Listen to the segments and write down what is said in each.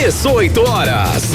18 horas.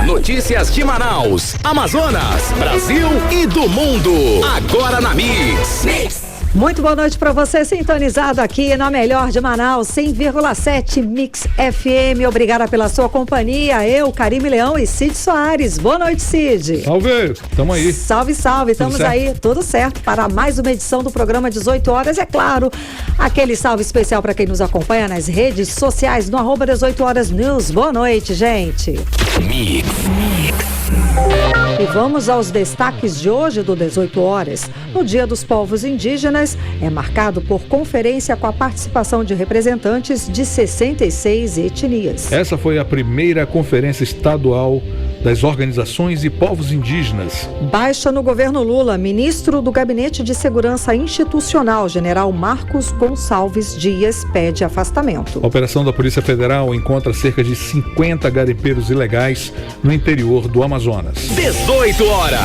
Notícias de Manaus, Amazonas, Brasil e do mundo. Agora na Mix. Muito boa noite para você, sintonizado aqui na melhor de Manaus, 100,7 Mix FM. Obrigada pela sua companhia. Eu, Karime Leão e Cid Soares. Boa noite, Cid. Salve, tamo aí. Salve, salve. Estamos aí, tudo certo, para mais uma edição do programa 18 horas. É claro, aquele salve especial para quem nos acompanha nas redes sociais no @18 horas News. Boa noite, gente. Mix. E vamos aos destaques de hoje do 18 horas. No Dia dos Povos Indígenas, é marcado por conferência com a participação de representantes de 66 etnias. Essa foi a primeira conferência estadual das organizações e povos indígenas. Baixa no governo Lula, ministro do Gabinete de Segurança Institucional, general Marcos Gonçalves Dias, pede afastamento. A operação da Polícia Federal encontra cerca de 50 garimpeiros ilegais no interior do Amazonas. 18 horas.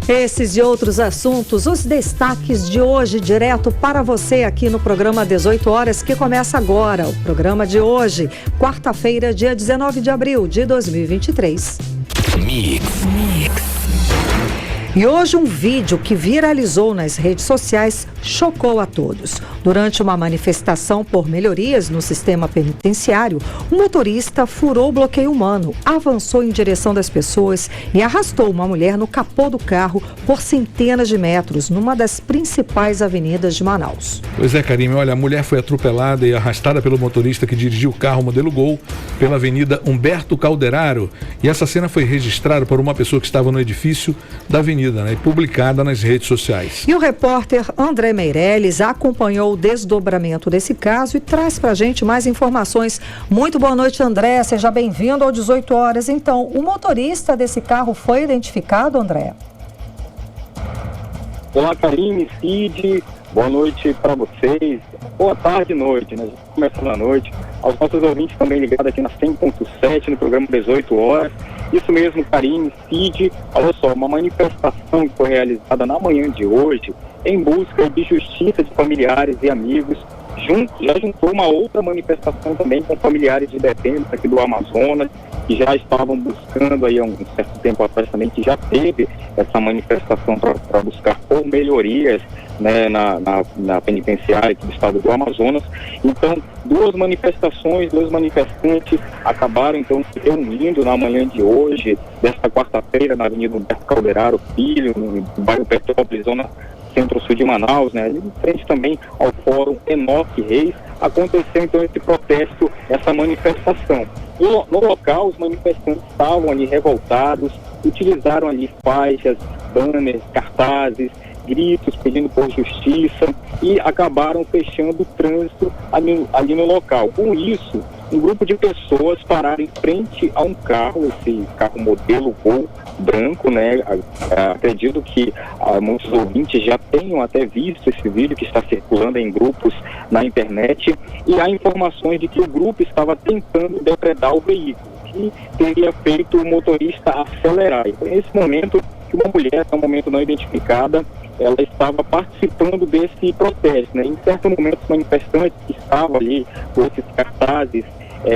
Esses e outros assuntos, os destaques de hoje, direto para você aqui no programa 18 horas, que começa agora. O programa de hoje, quarta-feira, dia 19 de abril de 2023. Mix. E hoje um vídeo que viralizou nas redes sociais chocou a todos. Durante uma manifestação por melhorias no sistema penitenciário, um motorista furou o bloqueio humano, avançou em direção das pessoas e arrastou uma mulher no capô do carro por centenas de metros, numa das principais avenidas de Manaus. Pois é, Karime, olha, a mulher foi atropelada e arrastada pelo motorista que dirigiu o carro modelo Gol pela avenida Humberto Calderaro, e essa cena foi registrada por uma pessoa que estava no edifício da avenida, e publicada nas redes sociais. E o repórter André Meirelles acompanhou o desdobramento desse caso e traz pra gente mais informações. Muito boa noite, André, seja bem-vindo ao 18 horas. Então, o motorista desse carro foi identificado, André? Olá, Karime, Cid, boa noite para vocês. Boa tarde e noite, né? Começando a noite. Aos nossos ouvintes também ligados aqui na 100.7 no programa 18 horas. Isso mesmo, Karime, Cid. Olha só, uma manifestação que foi realizada na manhã de hoje em busca de justiça de familiares e amigos. Já juntou uma outra manifestação também com familiares de detentos aqui do Amazonas, que já estavam buscando aí há um certo tempo atrás também, que já teve essa manifestação para buscar por melhorias, né, na penitenciária aqui do estado do Amazonas. Então, duas manifestantes acabaram então se reunindo na manhã de hoje, desta quarta-feira, na Avenida Humberto Calderaro Filho, no bairro Petrópolis, zona centro-sul de Manaus, né, em frente também ao Fórum Enoque Reis. Aconteceu então esse protesto, essa manifestação. No local, os manifestantes estavam ali revoltados, utilizaram ali faixas, banners, cartazes, gritos pedindo por justiça e acabaram fechando o trânsito ali no local. Com isso, um grupo de pessoas pararam em frente a um carro, esse carro modelo Gol branco, né? Acredito que muitos ouvintes já tenham até visto esse vídeo que está circulando em grupos na internet, e há informações de que o grupo estava tentando depredar o veículo, que teria feito o motorista acelerar. E foi nesse momento que uma mulher, no momento não identificada, ela estava participando desse protesto, né? Em certo momento, os manifestantes que estavam ali com esses cartazes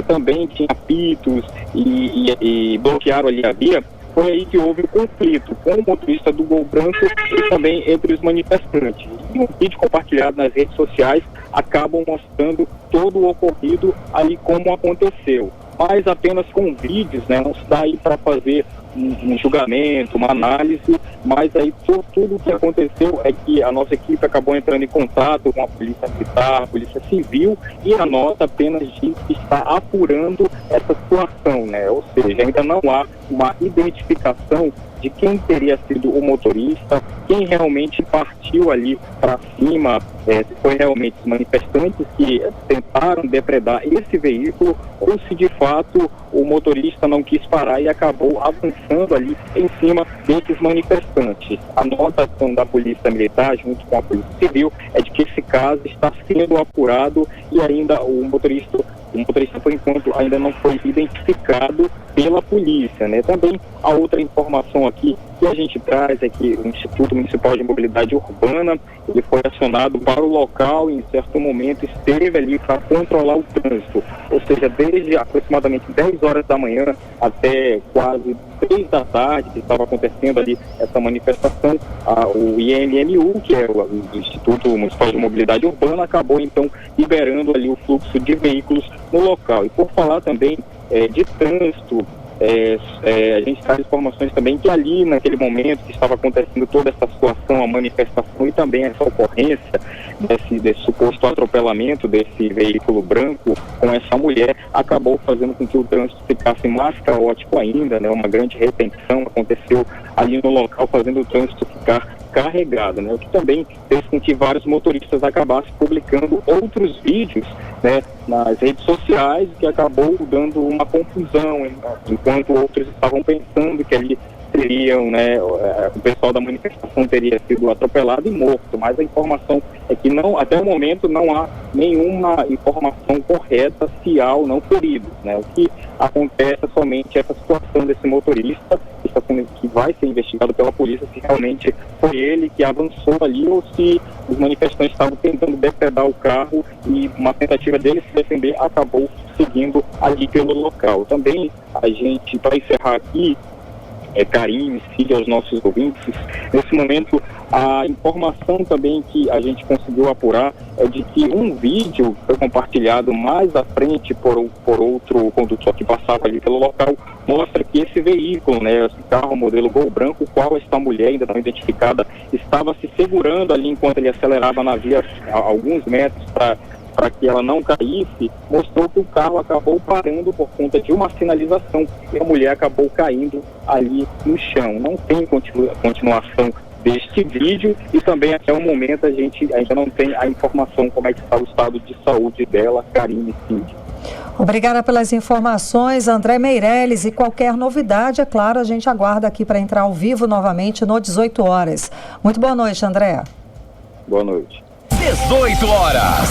também tinham apitos e bloquearam ali a via. Foi aí que houve o conflito com o motorista do Gol Branco e também entre os manifestantes. E um vídeo compartilhado nas redes sociais acabam mostrando todo o ocorrido ali como aconteceu. Mas apenas com vídeos, né, não se dá aí para fazer um julgamento, uma análise, mas aí tudo o que aconteceu é que a nossa equipe acabou entrando em contato com a Polícia Militar, a Polícia Civil, e a nota apenas diz que está apurando essa situação, né? Ou seja, ainda não há uma identificação de quem teria sido o motorista, quem realmente partiu ali para cima, se foi realmente os manifestantes que tentaram depredar esse veículo, ou se de fato o motorista não quis parar e acabou avançando ali em cima desses manifestantes. A nota da Polícia Militar, junto com a Polícia Civil, é de que esse caso está sendo apurado e ainda o motorista por enquanto ainda não foi identificado pela polícia, né? Também a outra informação aqui que a gente traz é que o Instituto Municipal de Mobilidade Urbana, ele foi acionado para o local e em certo momento esteve ali para controlar o trânsito, ou seja, desde aproximadamente 10 horas da manhã até quase 3 da tarde que estava acontecendo ali essa manifestação, o IMMU, que é o Instituto Municipal de Mobilidade Urbana, acabou então liberando ali o fluxo de veículos no local. E por falar também de trânsito, a gente traz informações também que ali naquele momento que estava acontecendo toda essa situação, a manifestação e também essa ocorrência desse suposto atropelamento desse veículo branco com essa mulher, acabou fazendo com que o trânsito ficasse mais caótico ainda, né? Uma grande retenção aconteceu ali no local, fazendo o trânsito ficar carregado, né? O que também fez com que vários motoristas acabassem publicando outros vídeos, né, nas redes sociais, que acabou dando uma confusão, enquanto outros estavam pensando que ali seriam, né, o pessoal da manifestação teria sido atropelado e morto, mas a informação é que não, até o momento não há nenhuma informação correta se há ou não feridos, né? O que acontece é somente essa situação desse motorista que vai ser investigado pela polícia se realmente foi ele que avançou ali ou se os manifestantes estavam tentando depredar o carro e uma tentativa dele se defender acabou seguindo ali pelo local. Também a gente, para encerrar aqui, Karine, Cília, aos nossos ouvintes, nesse momento a informação também que a gente conseguiu apurar é de que um vídeo foi compartilhado mais à frente por outro condutor que passava ali pelo local, mostra que esse veículo, né, esse carro modelo Gol branco, o qual esta mulher ainda não identificada estava se segurando ali enquanto ele acelerava na via a alguns metros para que ela não caísse, mostrou que o carro acabou parando por conta de uma sinalização e a mulher acabou caindo ali no chão. Não tem continuação deste vídeo e também até o momento a gente ainda não tem a informação como é que está o estado de saúde dela, Karine Cid. Obrigada pelas informações, André Meirelles, e qualquer novidade, é claro, a gente aguarda aqui para entrar ao vivo novamente no 18 horas. Muito boa noite, André. Boa noite. 18 horas.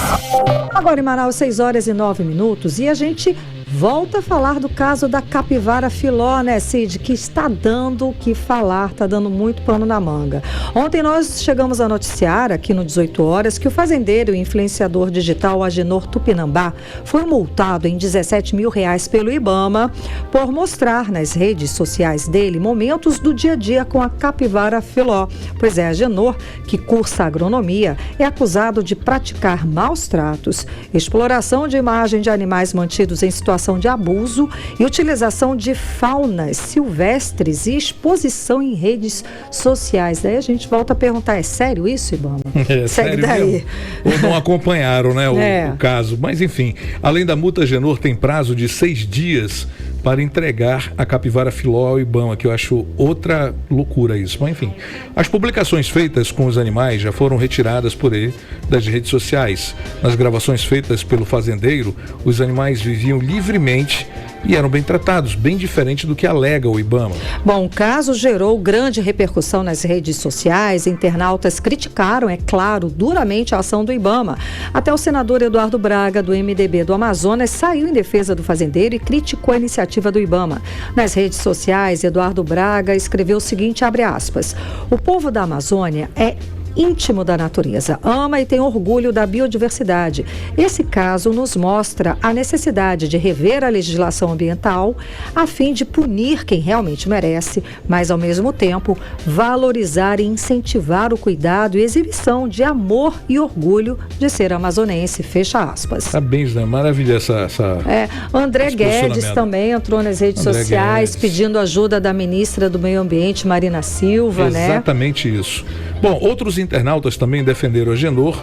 Agora em Manaus, 6 horas e 9 minutos, e a gente volta a falar do caso da capivara filó, né, Cid, que está dando o que falar, está dando muito pano na manga. Ontem nós chegamos a noticiar aqui no 18 horas que o fazendeiro e influenciador digital Agenor Tupinambá foi multado em R$17 mil pelo IBAMA por mostrar nas redes sociais dele momentos do dia a dia com a capivara filó. Pois é, Agenor, que cursa agronomia, é acusado de praticar maus tratos, exploração de imagem de animais mantidos em situação de abuso e utilização de faunas silvestres e exposição em redes sociais. Daí a gente volta a perguntar, é sério isso, Ibama? É sério daí mesmo? Ou não acompanharam, né, o caso. Mas enfim, além da multa, Agenor tem prazo de 6 dias para entregar a capivara filó ao IBAMA, que eu acho outra loucura isso. Mas enfim, as publicações feitas com os animais já foram retiradas por ele das redes sociais. Nas gravações feitas pelo fazendeiro, os animais viviam livremente e eram bem tratados, bem diferente do que alega o IBAMA. Bom, o caso gerou grande repercussão nas redes sociais, internautas criticaram, é claro, duramente a ação do IBAMA. Até o senador Eduardo Braga, do MDB do Amazonas, saiu em defesa do fazendeiro e criticou a iniciativa do IBAMA. Nas redes sociais, Eduardo Braga escreveu o seguinte, abre aspas, o povo da Amazônia é íntimo da natureza, ama e tem orgulho da biodiversidade. Esse caso nos mostra a necessidade de rever a legislação ambiental a fim de punir quem realmente merece, mas ao mesmo tempo valorizar e incentivar o cuidado e exibição de amor e orgulho de ser amazonense, fecha aspas. Parabéns, né? Maravilha essa André Guedes também entrou nas redes sociais pedindo ajuda da ministra do Meio Ambiente, Marina Silva, Exatamente isso. Bom, outros internautas também defenderam a Agenor,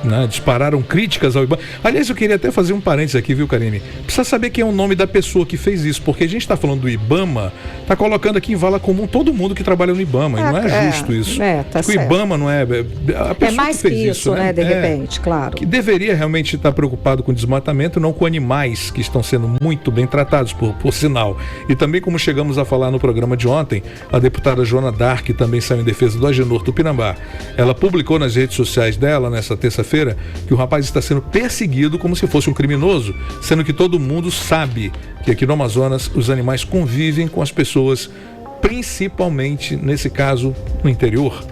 né, dispararam críticas ao IBAMA. Aliás, eu queria até fazer um parênteses aqui, viu, Karine? Precisa saber quem é o nome da pessoa que fez isso, porque a gente está falando do IBAMA, está colocando aqui em vala comum todo mundo que trabalha no IBAMA, e não é justo isso. Tá o IBAMA não é... A pessoa mais que fez isso, né, de repente, claro. Que deveria realmente estar preocupado com o desmatamento, não com animais que estão sendo muito bem tratados, por sinal. E também, como chegamos a falar no programa de ontem, a deputada Joana Dark também saiu em defesa do Agenor Tupinambá. Ela publicou nas redes sociais dela, nessa terça-feira, segunda-feira que o rapaz está sendo perseguido como se fosse um criminoso, sendo que todo mundo sabe que aqui no Amazonas os animais convivem com as pessoas, principalmente, nesse caso, no interior.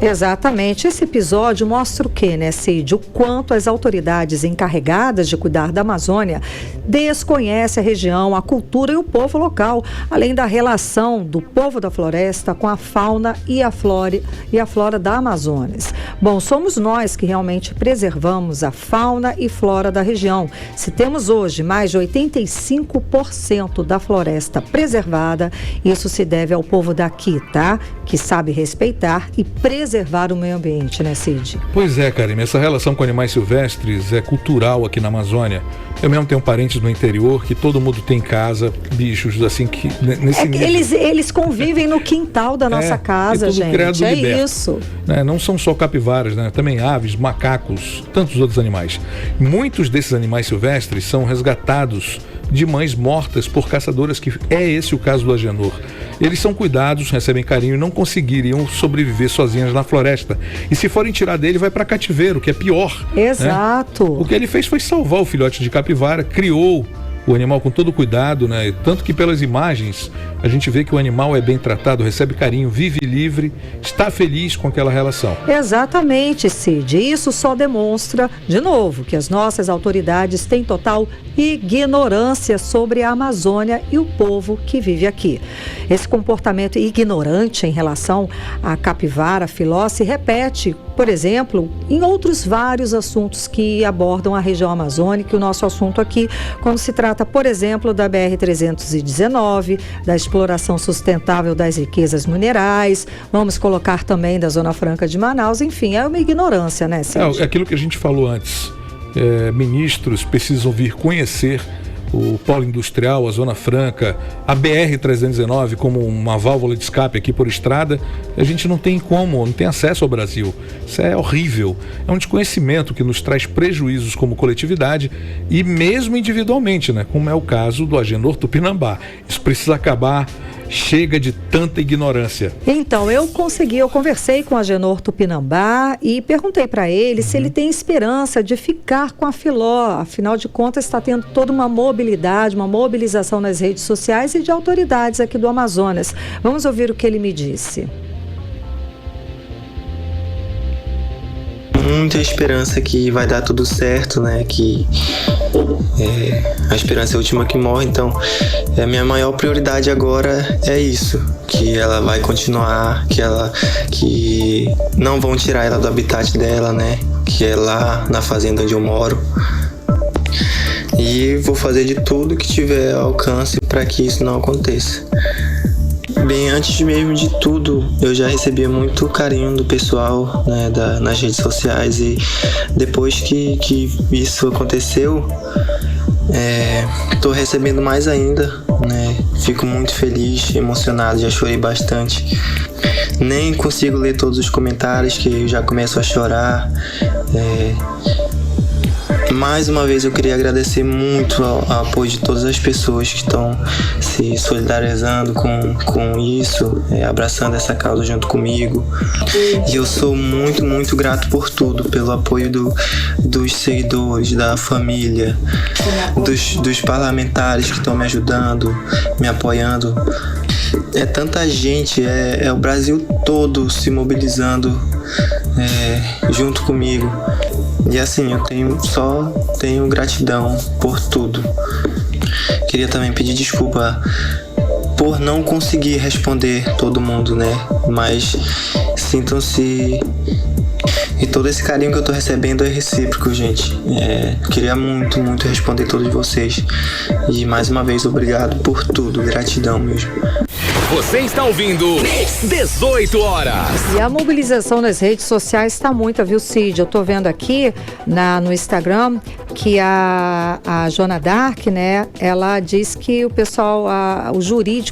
Exatamente. Esse episódio mostra o quê, né, Cid? O quanto as autoridades encarregadas de cuidar da Amazônia desconhecem a região, a cultura e o povo local, além da relação do povo da floresta com a fauna e a flora da Amazonas. Bom, somos nós que realmente preservamos a fauna e flora da região. Se temos hoje mais de 85% da floresta preservada, isso se deve ao povo daqui, tá? Que sabe respeitar e preservar o meio ambiente, né, Cid? Pois é, Karime, essa relação com animais silvestres é cultural aqui na Amazônia. Eu mesmo tenho parentes no interior que todo mundo tem em casa, bichos assim que nesse nível. Eles convivem no quintal da nossa casa, tudo gente. Criado É liberto, isso. né? Não são só capivaras, né? Também aves, macacos, tantos outros animais. Muitos desses animais silvestres são resgatados de mães mortas por caçadoras, que é esse o caso do Agenor. Eles são cuidados, recebem carinho e não conseguiriam sobreviver sozinhas na floresta. E se forem tirar dele, vai para cativeiro, que é pior. Exato. Né? O que ele fez foi salvar o filhote de capivara, criou o animal com todo cuidado, né? Tanto que pelas imagens a gente vê que o animal é bem tratado, recebe carinho, vive livre, está feliz com aquela relação. Exatamente, Cid. Isso só demonstra, de novo, que as nossas autoridades têm total ignorância sobre a Amazônia e o povo que vive aqui. Esse comportamento ignorante em relação à capivara filó se repete, por exemplo, em outros vários assuntos que abordam a região amazônica, e o nosso assunto aqui, quando se trata, por exemplo, da BR-319, da exploração sustentável das riquezas minerais, vamos colocar também da Zona Franca de Manaus, enfim, é uma ignorância, né, Cid? É aquilo que a gente falou antes. Ministros precisam vir conhecer o polo industrial, a Zona Franca, a BR-319 como uma válvula de escape aqui por estrada. A gente não tem acesso ao Brasil. Isso é horrível. É um desconhecimento que nos traz prejuízos como coletividade e mesmo individualmente, né? Como é o caso do Agenor Tupinambá. Isso precisa acabar. Chega de tanta ignorância. Então, eu conversei com o Agenor Tupinambá e perguntei para ele se ele tem esperança de ficar com a filó. Afinal de contas, está tendo toda uma mobilidade, uma mobilização nas redes sociais e de autoridades aqui do Amazonas. Vamos ouvir o que ele me disse. Muita esperança que vai dar tudo certo, né? Que a esperança é a última que morre, então a minha maior prioridade agora é isso, que ela vai continuar, que não vão tirar ela do habitat dela, né? Que é lá na fazenda onde eu moro. E vou fazer de tudo que tiver alcance para que isso não aconteça. Bem, antes mesmo de tudo, eu já recebia muito carinho do pessoal, né, nas redes sociais, e depois que isso aconteceu, estou recebendo mais ainda, né? Fico muito feliz, emocionado, já chorei bastante. Nem consigo ler todos os comentários, que eu já começo a chorar. Mais uma vez eu queria agradecer muito ao apoio de todas as pessoas que estão se solidarizando com isso, abraçando essa causa junto comigo. E eu sou muito, muito grato por tudo, pelo apoio dos seguidores, da família, dos parlamentares que estão me ajudando, me apoiando. É tanta gente, é o Brasil todo se mobilizando junto comigo. E assim, eu tenho gratidão por tudo. Queria também pedir desculpa por não conseguir responder todo mundo, né? Mas sintam-se. E todo esse carinho que eu tô recebendo é recíproco, gente. Queria muito, muito responder todos vocês. E mais uma vez, obrigado por tudo. Gratidão mesmo. Você está ouvindo 18 horas. E a mobilização nas redes sociais está muita, viu, Cid? Eu tô vendo aqui no Instagram que a Joana Dark, né, ela diz que o pessoal, a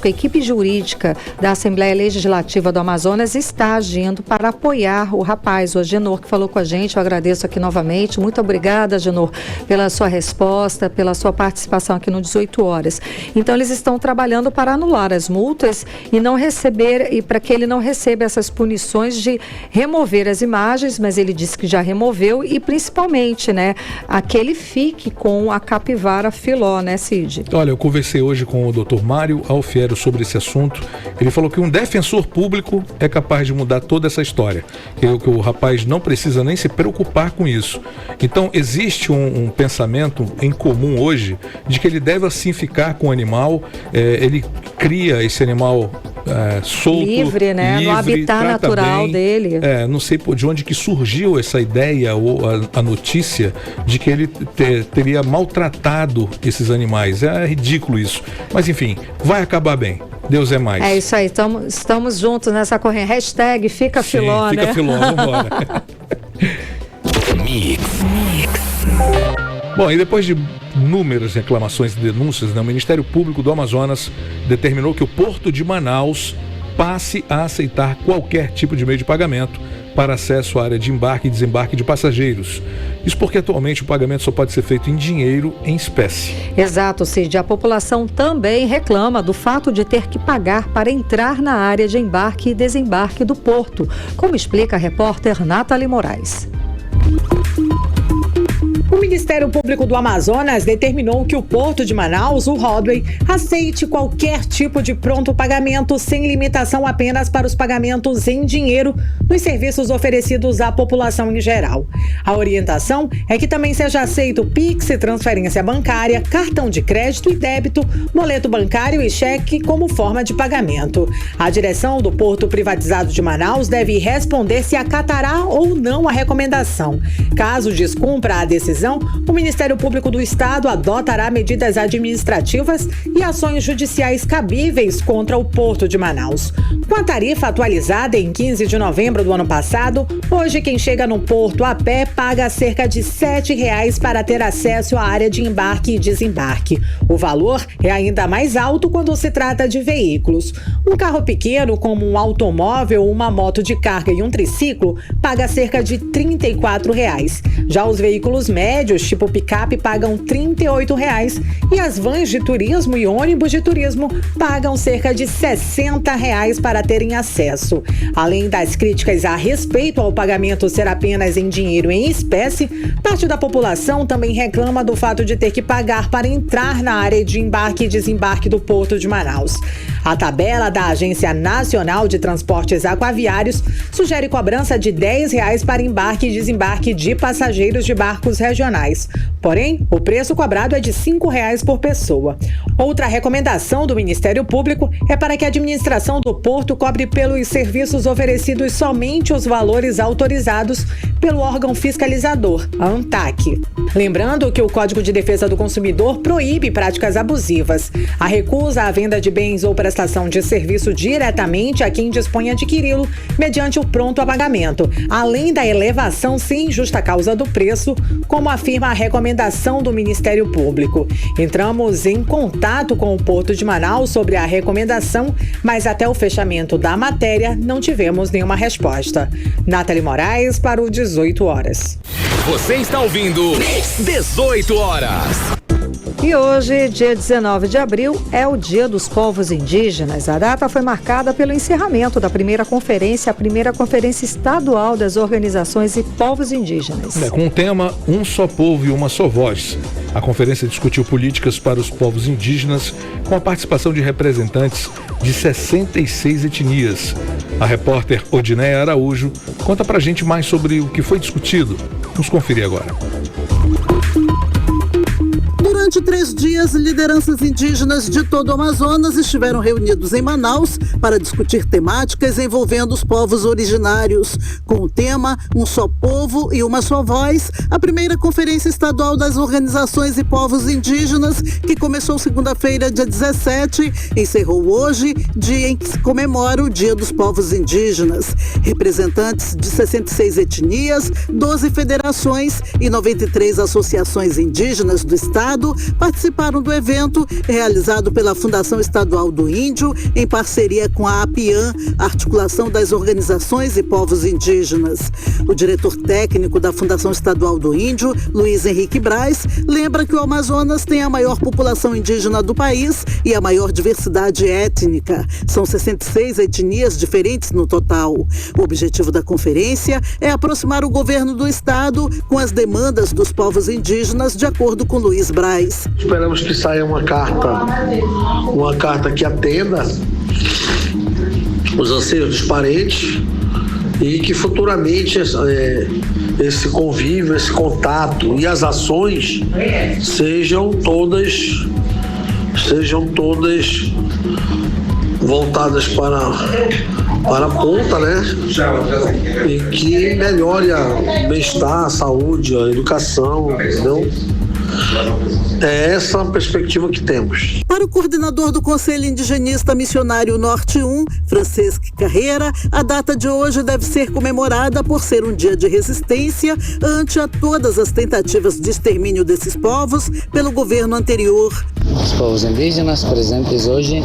equipe jurídica da Assembleia Legislativa do Amazonas está agindo para apoiar o rapaz, o Agenor Agenor, que falou com a gente. Eu agradeço aqui novamente. Muito obrigada, Agenor, pela sua resposta, pela sua participação aqui no 18 horas. Então, eles estão trabalhando para anular as multas e não receber, e para que ele não receba essas punições de remover as imagens, mas ele disse que já removeu e principalmente, né, que ele fique com a capivara filó, né, Cid? Olha, eu conversei hoje com o Dr. Mário Alfiero sobre esse assunto. Ele falou que um defensor público é capaz de mudar toda essa história. Que o rapaz não precisa nem se preocupar com isso. Então, existe um pensamento em comum hoje de que ele deve assim ficar com o animal. Ele cria esse animal solto, livre, né? No habitat natural bem. dele. Não sei de onde que surgiu essa ideia ou a notícia de que ele teria maltratado esses animais. É ridículo isso. Mas enfim, vai acabar bem. Deus é mais. É isso aí, estamos juntos nessa corrente. Hashtag fica filó, fica né? filó, vambora. Bom, e depois de inúmeras reclamações e denúncias, o Ministério Público do Amazonas determinou que o Porto de Manaus passe a aceitar qualquer tipo de meio de pagamento para acesso à área de embarque e desembarque de passageiros. Isso porque atualmente o pagamento só pode ser feito em dinheiro, em espécie. Exato, Cid. A população também reclama do fato de ter que pagar para entrar na área de embarque e desembarque do porto, como explica a repórter Nathalie Moraes. O Ministério Público do Amazonas determinou que o Porto de Manaus, o Roadway, aceite qualquer tipo de pronto pagamento sem limitação apenas para os pagamentos em dinheiro nos serviços oferecidos à população em geral. A orientação é que também seja aceito Pix, transferência bancária, cartão de crédito e débito, boleto bancário e cheque como forma de pagamento. A direção do Porto Privatizado de Manaus deve responder se acatará ou não a recomendação. Caso descumpra a decisão, o Ministério Público do Estado adotará medidas administrativas e ações judiciais cabíveis contra o Porto de Manaus. Com a tarifa atualizada em 15 de novembro do ano passado, hoje quem chega no porto a pé paga cerca de R$ 7,00 para ter acesso à área de embarque e desembarque. O valor é ainda mais alto quando se trata de veículos. Um carro pequeno, como um automóvel, uma moto de carga e um triciclo, paga cerca de R$ 34,00. Já os veículos médios, tipo picape, pagam R$ 38,00 e as vans de turismo e ônibus de turismo pagam cerca de R$ 60,00 para terem acesso. Além das críticas a respeito ao pagamento ser apenas em dinheiro em espécie, parte da população também reclama do fato de ter que pagar para entrar na área de embarque e desembarque do Porto de Manaus. A tabela da Agência Nacional de Transportes Aquaviários sugere cobrança de R$ 10,00 para embarque e desembarque de passageiros de barcos regionais. Porém, o preço cobrado é de R$ 5,00 por pessoa. Outra recomendação do Ministério Público é para que a administração do porto cobre pelos serviços oferecidos somente os valores autorizados pelo órgão fiscalizador, a ANTAQ. Lembrando que o Código de Defesa do Consumidor proíbe práticas abusivas. A recusa à venda de bens ou prestação de serviço diretamente a quem dispõe adquiri-lo mediante o pronto a pagamento, além da elevação sem justa causa do preço, como afirma a recomendação do Ministério Público. Entramos em contato com o Porto de Manaus sobre a recomendação, mas até o fechamento da matéria não tivemos nenhuma resposta. Nathalie Moraes para o 18 horas. Você está ouvindo 18 horas. E hoje, dia 19 de abril, é o Dia dos Povos Indígenas. A data foi marcada pelo encerramento da primeira conferência, a primeira conferência estadual das organizações e povos indígenas. Com o tema Um Só Povo e Uma Só Voz. A conferência discutiu políticas para os povos indígenas com a participação de representantes de 66 etnias. A repórter Odineia Araújo conta pra gente mais sobre o que foi discutido. Vamos conferir agora. Durante 3 dias, lideranças indígenas de todo o Amazonas estiveram reunidos em Manaus para discutir temáticas envolvendo os povos originários. Com o tema Um Só Povo e Uma Só Voz, a primeira Conferência Estadual das Organizações e Povos Indígenas, que começou segunda-feira, dia 17, encerrou hoje, dia em que se comemora o Dia dos Povos Indígenas. Representantes de 66 etnias, 12 federações e 93 associações indígenas do estado participaram do evento realizado pela Fundação Estadual do Índio, em parceria com a APIAN, Articulação das Organizações e Povos Indígenas. O diretor técnico da Fundação Estadual do Índio, Luiz Henrique Braz, lembra que o Amazonas tem a maior população indígena do país e a maior diversidade étnica. São 66 etnias diferentes no total. O objetivo da conferência é aproximar o governo do estado com as demandas dos povos indígenas, de acordo com Luiz Braz. Esperamos que saia uma carta que atenda os anseios dos parentes e que futuramente esse convívio, esse contato e as ações sejam todas voltadas para a ponta, né? E que melhore o bem-estar, a saúde, a educação, entendeu? É essa a perspectiva que temos. Para o coordenador do Conselho Indigenista Missionário Norte 1, Francisco Carreira, a data de hoje deve ser comemorada por ser um dia de resistência ante a todas as tentativas de extermínio desses povos pelo governo anterior. Os povos indígenas presentes hoje,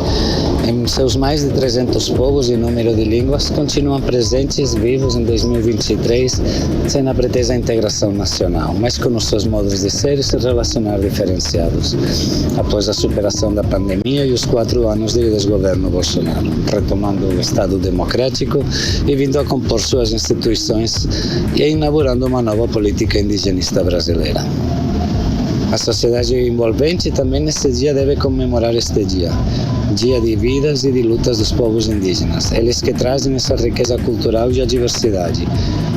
em seus mais de 300 povos e número de línguas, continuam presentes, vivos em 2023, sem a pretesa integração nacional, mas com os seus modos de ser e se relacionar diferenciados, após a superação da pandemia e os 4 anos de desgoverno Bolsonaro, retomando o Estado democrático e vindo a compor suas instituições e inaugurando uma nova política indigenista brasileira. A sociedade envolvente também nesse dia deve comemorar este dia de vidas e de lutas dos povos indígenas, eles que trazem essa riqueza cultural e a diversidade,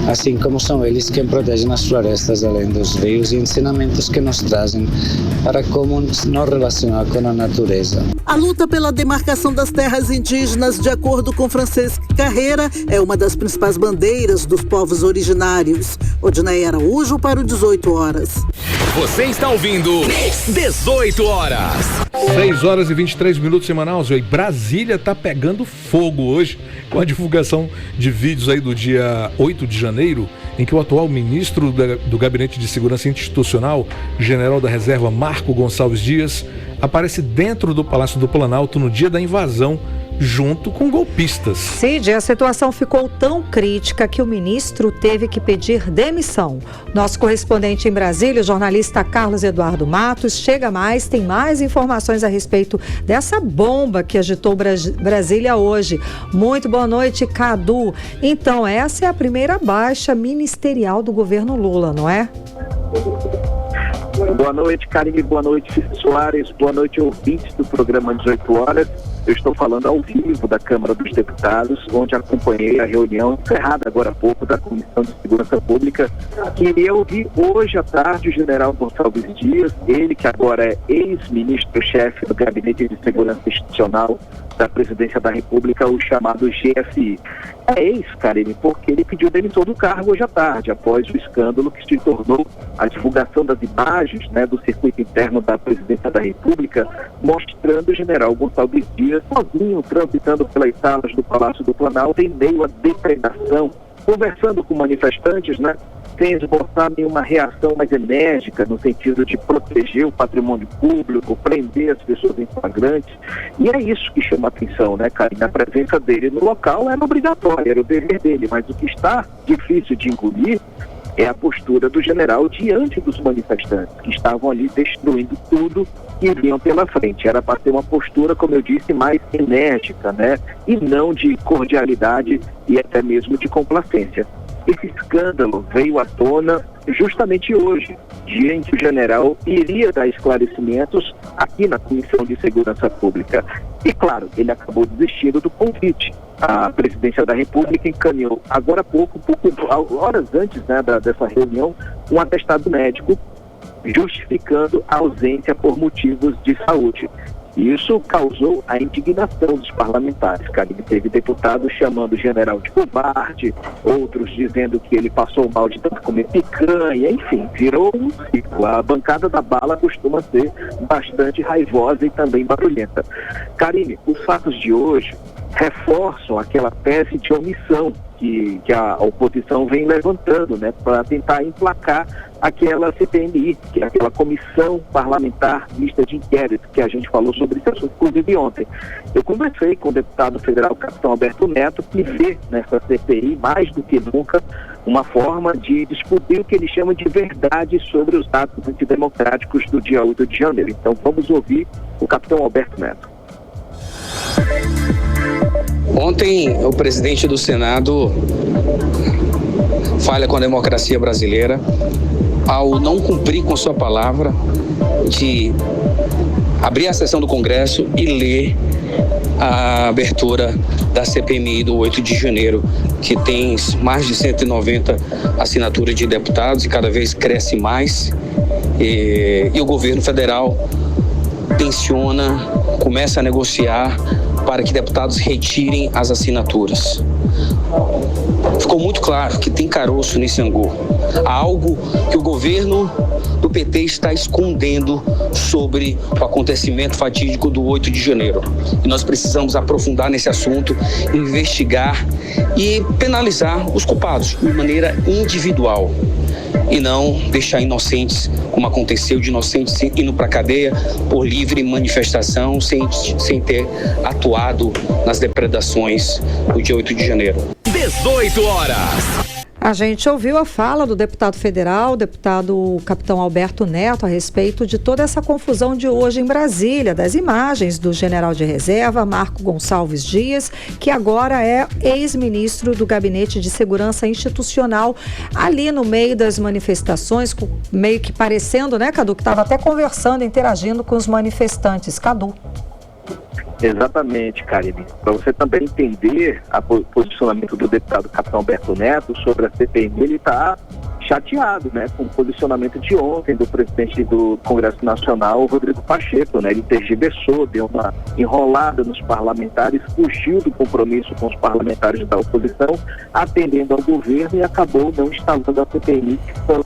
assim como são eles quem protegem as florestas além dos rios e ensinamentos que nos trazem para como nos relacionar com a natureza. A luta pela demarcação das terras indígenas, de acordo com Francisco Carreira, é uma das principais bandeiras dos povos originários. Odinaia Araújo para o 18 horas. Você está ouvindo 18 horas. 6 horas e 23 minutos em Manaus. E Brasília está pegando fogo hoje com a divulgação de vídeos aí do dia 8 de janeiro, em que o atual ministro do Gabinete de Segurança Institucional, general da Reserva Marco Gonçalves Dias, aparece dentro do Palácio do Planalto no dia da invasão, junto com golpistas. Cid, a situação ficou tão crítica que o ministro teve que pedir demissão. Nosso correspondente em Brasília, o jornalista Carlos Eduardo Matos, chega mais, tem mais informações a respeito dessa bomba que agitou Brasília hoje. Muito boa noite, Cadu. Então, essa é a primeira baixa ministerial do governo Lula, não é? Boa noite, Karine, boa noite, Soares, boa noite, ouvintes do programa 18 horas. Eu estou falando ao vivo da Câmara dos Deputados, onde acompanhei a reunião encerrada agora há pouco da Comissão de Segurança Pública, que eu vi hoje à tarde o general Gonçalves Dias, ele que agora é ex-ministro-chefe do Gabinete de Segurança Institucional da Presidência da República, o chamado GSI. É ex, Karine, porque ele pediu demissão do cargo hoje à tarde, após o escândalo que se tornou a divulgação das imagens, do circuito interno da Presidência da República, mostrando o general Gonçalves Dias sozinho transitando pelas salas do Palácio do Planalto em meio à depredação, conversando com manifestantes, sem esboçar nenhuma reação mais enérgica no sentido de proteger o patrimônio público, prender as pessoas em flagrantes. E é isso que chama a atenção, Karine? A presença dele no local era obrigatória, era o dever dele, mas o que está difícil de engolir é a postura do general diante dos manifestantes, que estavam ali destruindo tudo que vinham pela frente. Era para ter uma postura, como eu disse, mais enérgica, e não de cordialidade e até mesmo de complacência. Esse escândalo veio à tona justamente hoje, dia em que o general iria dar esclarecimentos aqui na Comissão de Segurança Pública. E, claro, ele acabou desistindo do convite. A Presidência da República encaminhou agora há pouco horas antes dessa reunião, um atestado médico justificando a ausência por motivos de saúde. Isso causou a indignação dos parlamentares. Teve deputados chamando o general de covarde, outros dizendo que ele passou mal de tanto comer picanha, enfim, virou um ciclo. A bancada da bala costuma ser bastante raivosa e também barulhenta. Karine, os fatos de hoje reforçam aquela tese de omissão que a oposição vem levantando, né, para tentar emplacar aquela CPMI, que é aquela comissão parlamentar mista de inquérito, que a gente falou sobre esse assunto, inclusive ontem. Eu conversei com o deputado federal Capitão Alberto Neto, que vê nessa CPI, mais do que nunca, uma forma de discutir o que ele chama de verdade sobre os atos antidemocráticos do dia 8 de janeiro. Então vamos ouvir o Capitão Alberto Neto. Ontem, o presidente do Senado falha com a democracia brasileira ao não cumprir com sua palavra de abrir a sessão do Congresso e ler a abertura da CPMI do 8 de janeiro, que tem mais de 190 assinaturas de deputados e cada vez cresce mais. E o governo federal começa a negociar para que deputados retirem as assinaturas. Ficou muito claro que tem caroço nesse angu. Há algo que o governo do PT está escondendo sobre o acontecimento fatídico do 8 de janeiro. E nós precisamos aprofundar nesse assunto, investigar e penalizar os culpados de maneira individual. E não deixar inocentes, como aconteceu, de inocentes indo para a cadeia por livre manifestação, sem ter atuado nas depredações do dia 8 de janeiro. 18 horas. A gente ouviu a fala do deputado federal, deputado Capitão Alberto Neto, a respeito de toda essa confusão de hoje em Brasília, das imagens do general de reserva, Marco Gonçalves Dias, que agora é ex-ministro do Gabinete de Segurança Institucional, ali no meio das manifestações, meio que parecendo, né, Cadu, que estava até conversando, interagindo com os manifestantes. Cadu. Exatamente, Karine. Para você também entender o posicionamento do deputado Capitão Alberto Neto sobre a CPMI, ele está chateado, né, com o posicionamento de ontem do presidente do Congresso Nacional, Rodrigo Pacheco, né? Ele tergiversou, deu uma enrolada nos parlamentares, fugiu do compromisso com os parlamentares da oposição, atendendo ao governo, e acabou não instalando a CPMI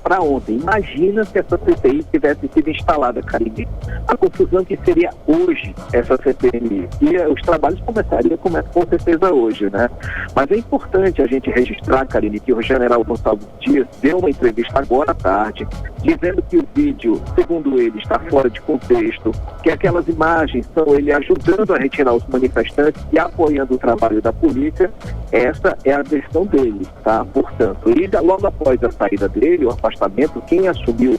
para ontem. Imagina se essa CPI tivesse sido instalada, Karine. A confusão que seria hoje essa CPMI. E os trabalhos começariam com certeza hoje, né? Mas é importante a gente registrar, Karine, que o general Gonçalves Dias deu uma entrevista agora à tarde, dizendo que o vídeo, segundo ele, está fora de contexto, que aquelas imagens são ele ajudando a retirar os manifestantes e apoiando o trabalho da polícia. Essa é a versão dele, tá? Portanto, e logo após a saída dele, o afastamento, quem assumiu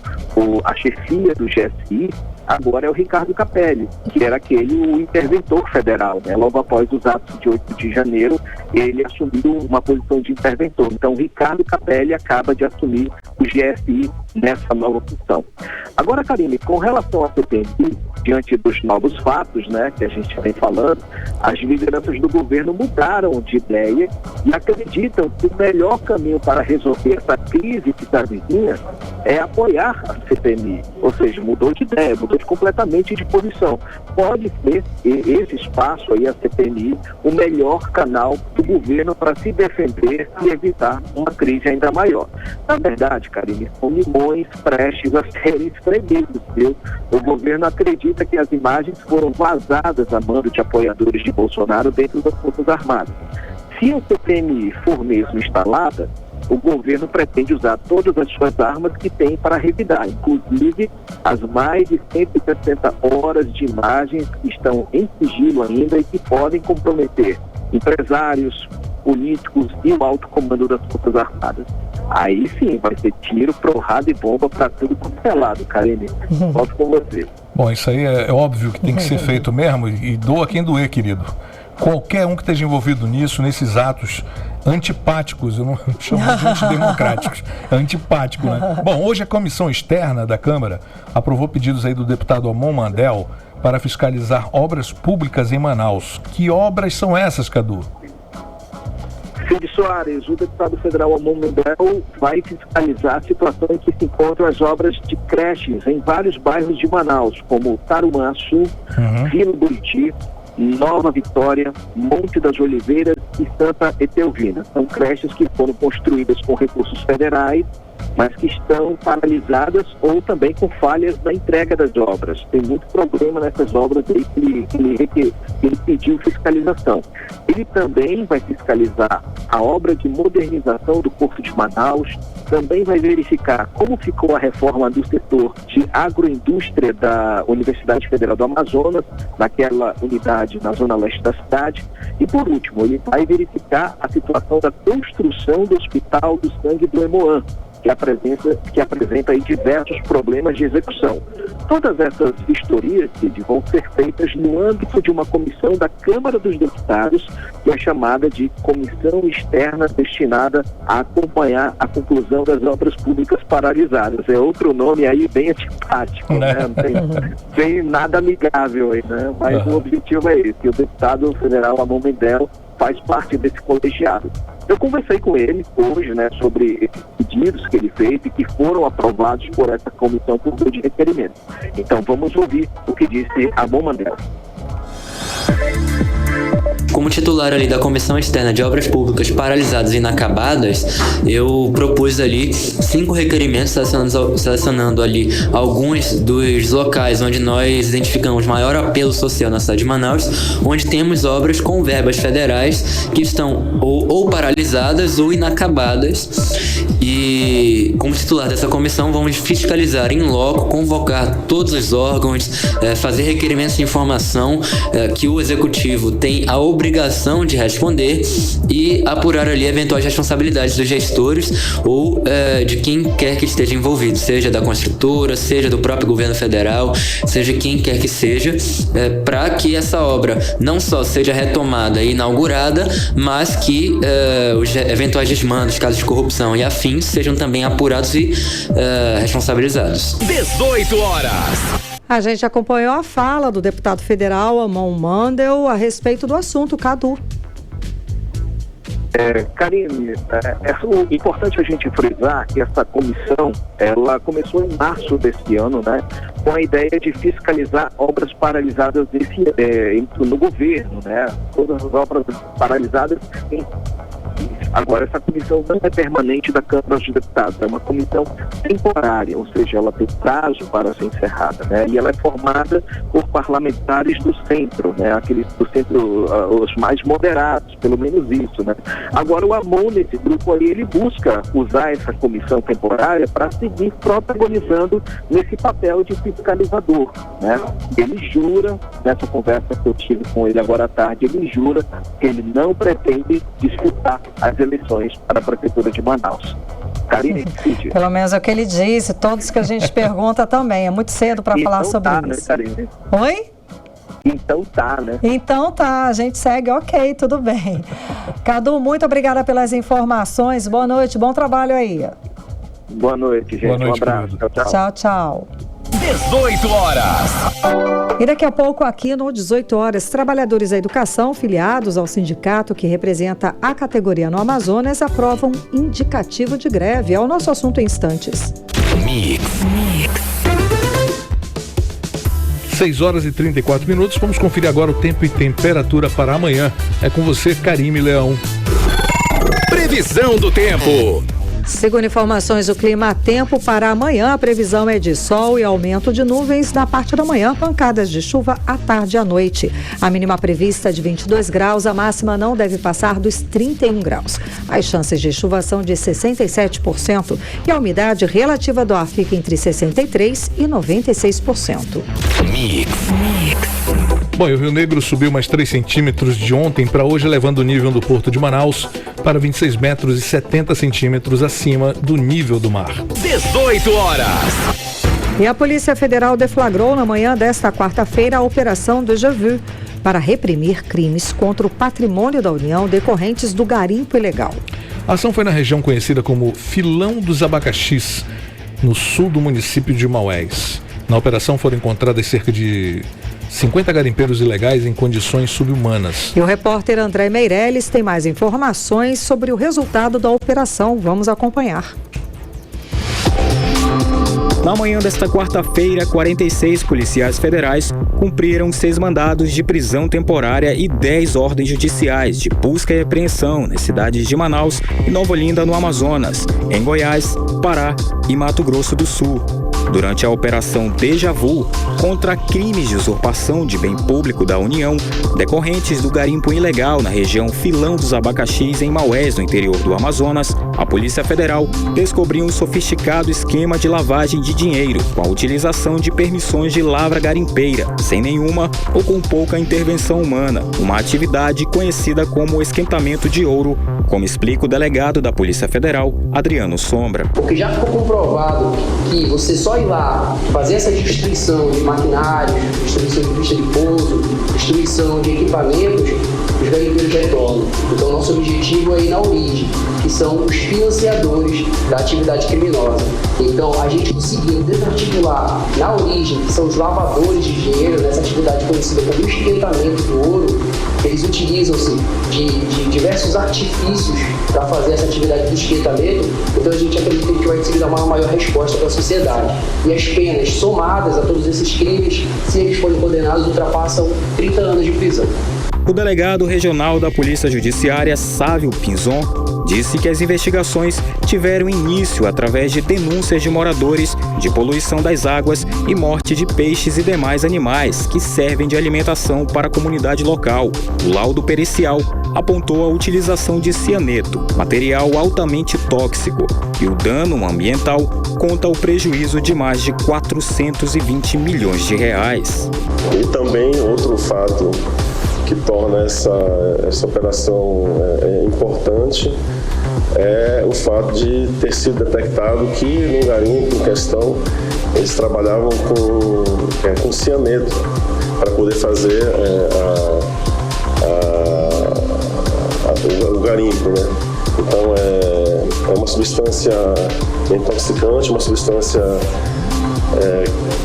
a chefia do GSI agora é o Ricardo Capelli, que era o interventor federal, né? Logo após os atos de 8 de janeiro, ele assumiu uma posição de interventor. Então, o Ricardo Capelli acaba de assumir o GSI nessa nova função. Agora, Karine, com relação à CPMI, diante dos novos fatos, né, que a gente vem falando, as lideranças do governo mudaram de ideia e acreditam que o melhor caminho para resolver essa crise que está vizinha é apoiar a CPMI. Ou seja, mudou de ideia, mudou completamente de posição. Pode ser esse espaço aí, a CPMI, o melhor canal do governo para se defender e evitar uma crise ainda maior. Na verdade, Karine, são limões prestes a serem espremidos, viu? O governo acredita que as imagens foram vazadas a mando de apoiadores de Bolsonaro dentro das Forças Armadas. Se a CPMI for mesmo instalada, o governo pretende usar todas as suas armas que tem para revidar, inclusive as mais de 160 horas de imagens que estão em sigilo ainda e que podem comprometer empresários, políticos e o alto comando das Forças Armadas. Aí sim, vai ser tiro, porrada e bomba para tudo quanto é lado, Karine. Volto com você. Bom, isso aí é óbvio que tem que ser feito mesmo, e doa quem doer, querido. Qualquer um que esteja envolvido nisso, nesses atos antipáticos, eu não chamo de antidemocráticos, é antipático, né? Bom, hoje a comissão externa da Câmara aprovou pedidos aí do deputado Amon Mandel para fiscalizar obras públicas em Manaus. Que obras são essas, Cadu? Cid Soares, o deputado federal Amon Mandel vai fiscalizar a situação em que se encontram as obras de creches em vários bairros de Manaus, como Tarumã Sul, Vila Buriti, Nova Vitória, Monte das Oliveiras e Santa Etelvina. São creches que foram construídas com recursos federais mas que estão paralisadas ou também com falhas na entrega das obras. Tem muito problema nessas obras aí que ele pediu fiscalização. Ele também vai fiscalizar a obra de modernização do Porto de Manaus, também vai verificar como ficou a reforma do setor de agroindústria da Universidade Federal do Amazonas, naquela unidade na zona leste da cidade. E, por último, ele vai verificar a situação da construção do Hospital do Sangue do Hemoan, que apresenta aí diversos problemas de execução. Todas essas vistorias, Cid, vão ser feitas no âmbito de uma comissão da Câmara dos Deputados, que é chamada de Comissão Externa, destinada a acompanhar a conclusão das obras públicas paralisadas. É outro nome aí bem antipático, né? Não tem nada amigável aí, né? Mas o objetivo é esse. O deputado federal Amon Mendel faz parte desse colegiado. Eu conversei com ele hoje, né, sobre esses pedidos que ele fez e que foram aprovados por essa comissão por meio de requerimento. Então vamos ouvir o que disse Amon Mendel. Como titular ali da Comissão Externa de Obras Públicas Paralisadas e Inacabadas, eu propus ali 5 requerimentos, selecionando ali alguns dos locais onde nós identificamos maior apelo social na cidade de Manaus, onde temos obras com verbas federais que estão ou paralisadas ou inacabadas. E como titular dessa comissão, vamos fiscalizar em loco, convocar todos os órgãos, fazer requerimentos de informação que o Executivo tem a obrigação de responder e apurar ali eventuais responsabilidades dos gestores ou de quem quer que esteja envolvido, seja da construtora, seja do próprio governo federal, seja quem quer que seja, para que essa obra não só seja retomada e inaugurada, mas que os eventuais desmandos, casos de corrupção e afins sejam também apurados e responsabilizados. 18 horas. A gente acompanhou a fala do deputado federal Amon Mendel a respeito do assunto, Cadu. Karine, o importante a gente frisar que essa comissão, ela começou em março desse ano, né, com a ideia de fiscalizar obras paralisadas no governo, né, todas as obras paralisadas Agora, essa comissão não é permanente da Câmara dos Deputados, é uma comissão temporária, ou seja, ela tem prazo para ser encerrada, né? E ela é formada por parlamentares do centro, né? Aqueles do centro, os mais moderados, pelo menos isso, né? Agora, o Amon, nesse grupo aí, ele busca usar essa comissão temporária para seguir protagonizando nesse papel de fiscalizador, né? Ele jura, nessa conversa que eu tive com ele agora à tarde, ele jura que ele não pretende disputar as eleições para a Prefeitura de Manaus. Karine, pelo menos é o que ele disse, todos que a gente pergunta também. É muito cedo para falar sobre isso. Né, Karine? Oi? Então tá, né? Então tá, a gente segue, ok, tudo bem. Cadu, muito obrigada pelas informações. Boa noite, bom trabalho aí. Boa noite, gente. Boa noite, um abraço. Tchau, tchau. Tchau, tchau. 18 horas. E daqui a pouco, aqui no 18 horas, trabalhadores da educação filiados ao sindicato que representa a categoria no Amazonas aprovam indicativo de greve. É o nosso assunto em instantes. Mix. 6 horas e 34 minutos. Vamos conferir agora o tempo e temperatura para amanhã. É com você, Karime Leão. Previsão do tempo. Segundo informações do Clima Tempo, para amanhã a previsão é de sol e aumento de nuvens na parte da manhã, pancadas de chuva à tarde e à noite. A mínima prevista é de 22 graus, a máxima não deve passar dos 31 graus. As chances de chuva são de 67% e a umidade relativa do ar fica entre 63% e 96%. Mix. Bom, e o Rio Negro subiu mais 3 centímetros de ontem para hoje, elevando o nível do Porto de Manaus para 26 metros e 70 centímetros acima do nível do mar. 18 horas. E a Polícia Federal deflagrou na manhã desta quarta-feira a Operação Déjà Vu para reprimir crimes contra o patrimônio da União decorrentes do garimpo ilegal. A ação foi na região conhecida como Filão dos Abacaxis, no sul do município de Maués. Na operação foram encontradas cerca de 50 garimpeiros ilegais em condições subhumanas. E o repórter André Meirelles tem mais informações sobre o resultado da operação. Vamos acompanhar. Na manhã desta quarta-feira, 46 policiais federais cumpriram 6 mandados de prisão temporária e 10 ordens judiciais de busca e apreensão nas cidades de Manaus e Nova Olinda, no Amazonas, em Goiás, Pará e Mato Grosso do Sul. Durante a Operação Déjà Vu, contra crimes de usurpação de bem público da União, decorrentes do garimpo ilegal na região Filão dos Abacaxis, em Maués, no interior do Amazonas, a Polícia Federal descobriu um sofisticado esquema de lavagem de dinheiro com a utilização de permissões de lavra garimpeira, sem nenhuma ou com pouca intervenção humana, uma atividade conhecida como esquentamento de ouro, como explica o delegado da Polícia Federal, Adriano Sombra. Porque já ficou comprovado que você só ir lá fazer essa destruição de maquinários, destruição de pista de pouso, destruição de equipamentos, os garimpeiros retornam. Então, nosso objetivo é ir na origem, que são os financiadores da atividade criminosa. Então, a gente conseguiu desarticular na origem, que são os lavadores de dinheiro, nessa atividade conhecida como esquentamento do ouro. Eles utilizam-se de diversos artifícios para fazer essa atividade do esquentamento. Então, a gente acredita que vai conseguir dar uma maior resposta para a sociedade. E as penas somadas a todos esses crimes, se eles forem condenados, ultrapassam 30 anos de prisão. O delegado regional da Polícia Judiciária, Sávio Pinzon, disse que as investigações tiveram início através de denúncias de moradores de poluição das águas e morte de peixes e demais animais que servem de alimentação para a comunidade local. O laudo pericial apontou a utilização de cianeto, material altamente tóxico, e o dano ambiental conta o prejuízo de mais de 420 milhões de reais. E também outro fato que torna essa operação importante é o fato de ter sido detectado que no garimpo em questão eles trabalhavam com cianeto para poder fazer o garimpo, né? Então é uma substância intoxicante, uma substância